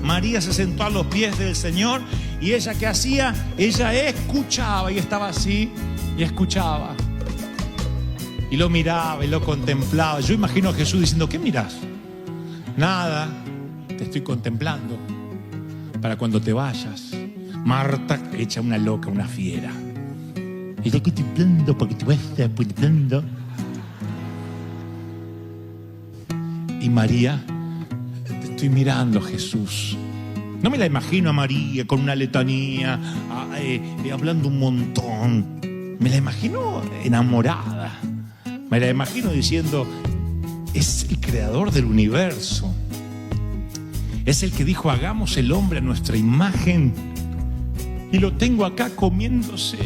María se sentó a los pies del Señor y ella, ¿qué hacía? Ella escuchaba y estaba así y escuchaba. Y lo miraba y lo contemplaba. Yo imagino a Jesús diciendo, ¿qué miras? Nada, te estoy contemplando para cuando te vayas. Marta echa una loca, una fiera. Y estoy contemplando porque te vas apuntando. Y María, te estoy mirando, Jesús. No me la imagino a María con una letanía, hablando un montón. Me la imagino enamorada. Me la imagino diciendo, es el creador del universo. Es el que dijo, hagamos el hombre a nuestra imagen. Y lo tengo acá comiéndose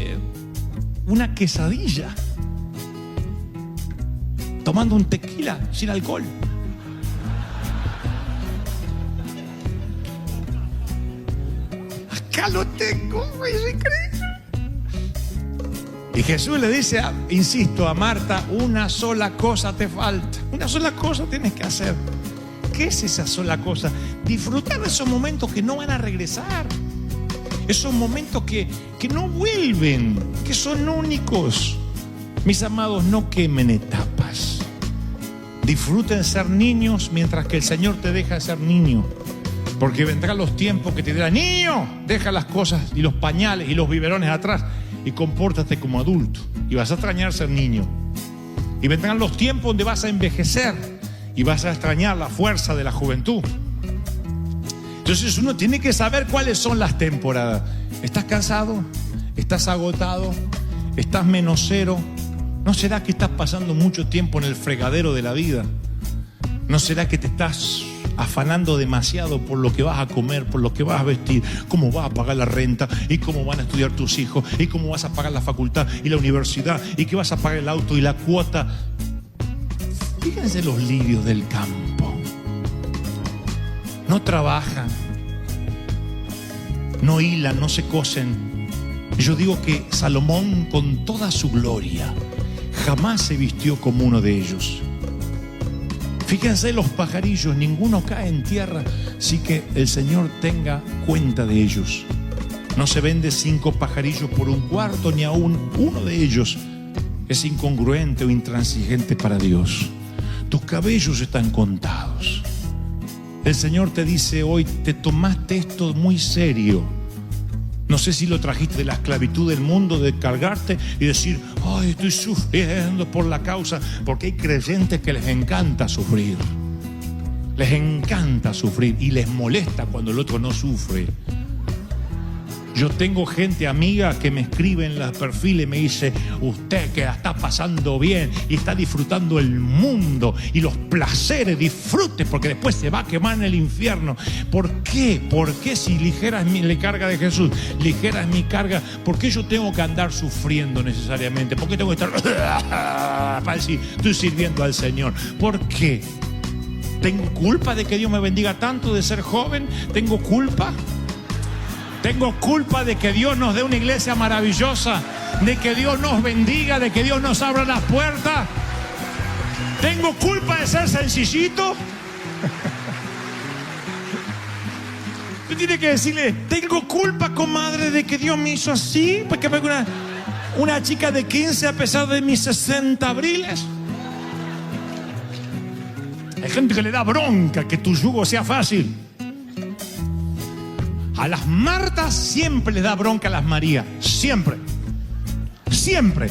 una quesadilla, tomando un tequila sin alcohol. Acá lo tengo, es increíble. Y Jesús le dice, insisto, a Marta, una sola cosa te falta. Una sola cosa tienes que hacer. ¿Qué es esa sola cosa? Disfrutar de esos momentos que no van a regresar. Esos momentos que no vuelven, que son únicos. Mis amados, no quemen etapas. Disfruten ser niños mientras que el Señor te deja de ser niño. Porque vendrán los tiempos que te dirán, niño, deja las cosas y los pañales y los biberones atrás y compórtate como adulto. Y vas a extrañar ser niño. Y vendrán los tiempos donde vas a envejecer y vas a extrañar la fuerza de la juventud. Entonces uno tiene que saber cuáles son las temporadas. ¿Estás cansado? ¿Estás agotado? ¿Estás menosero? ¿No será que estás pasando mucho tiempo en el fregadero de la vida? ¿No será que te estás afanando demasiado por lo que vas a comer, por lo que vas a vestir, cómo vas a pagar la renta y cómo van a estudiar tus hijos y cómo vas a pagar la facultad y la universidad y que vas a pagar el auto y la cuota? Fíjense los lirios del campo. No trabajan, no hilan, no se cosen. Yo digo que Salomón, con toda su gloria, jamás se vistió como uno de ellos. Fíjense los pajarillos, ninguno cae en tierra sin que el Señor tenga cuenta de ellos. No se vende 5 pajarillos por un cuarto, ni aún uno de ellos es incongruente o intransigente para Dios. Tus cabellos están contados. El Señor te dice hoy, te tomaste esto muy serio. No sé si lo trajiste de la esclavitud del mundo, de cargarte y decir, ay, estoy sufriendo por la causa, porque hay creyentes que les encanta sufrir. Les encanta sufrir y les molesta cuando el otro no sufre. Yo tengo gente amiga que me escribe en los perfiles y me dice: usted que la está pasando bien y está disfrutando el mundo y los placeres, disfrute, porque después se va a quemar en el infierno. ¿Por qué? ¿Por qué si ligera es la carga de Jesús, ligera es mi carga? ¿Por qué yo tengo que andar sufriendo necesariamente? ¿Por qué tengo que estar para decir estoy sirviendo al Señor? ¿Por qué? ¿Tengo culpa de que Dios me bendiga tanto de ser joven? ¿Tengo culpa? Tengo culpa de que Dios nos dé una iglesia maravillosa, de que Dios nos bendiga, de que Dios nos abra las puertas. Tengo culpa de ser sencillito. Usted tiene que decirle: tengo culpa, comadre, de que Dios me hizo así, porque fue una chica de 15 a pesar de mis 60 abriles. Hay gente que le da bronca que tu yugo sea fácil. A las Martas siempre les da bronca a las Marías. Siempre. Siempre.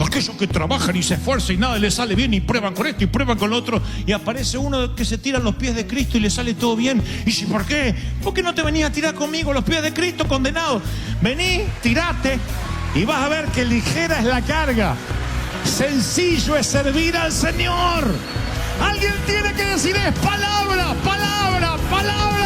Aquellos que trabajan y se esfuerzan y nada les sale bien y prueban con esto y prueban con lo otro. Y aparece uno que se tira a los pies de Cristo y le sale todo bien. Y dice: ¿por qué? ¿Por qué no te venías a tirar conmigo a los pies de Cristo, condenado? Vení, tirate y vas a ver que ligera es la carga. Sencillo es servir al Señor. Alguien tiene que decir: es palabra, palabra, palabra.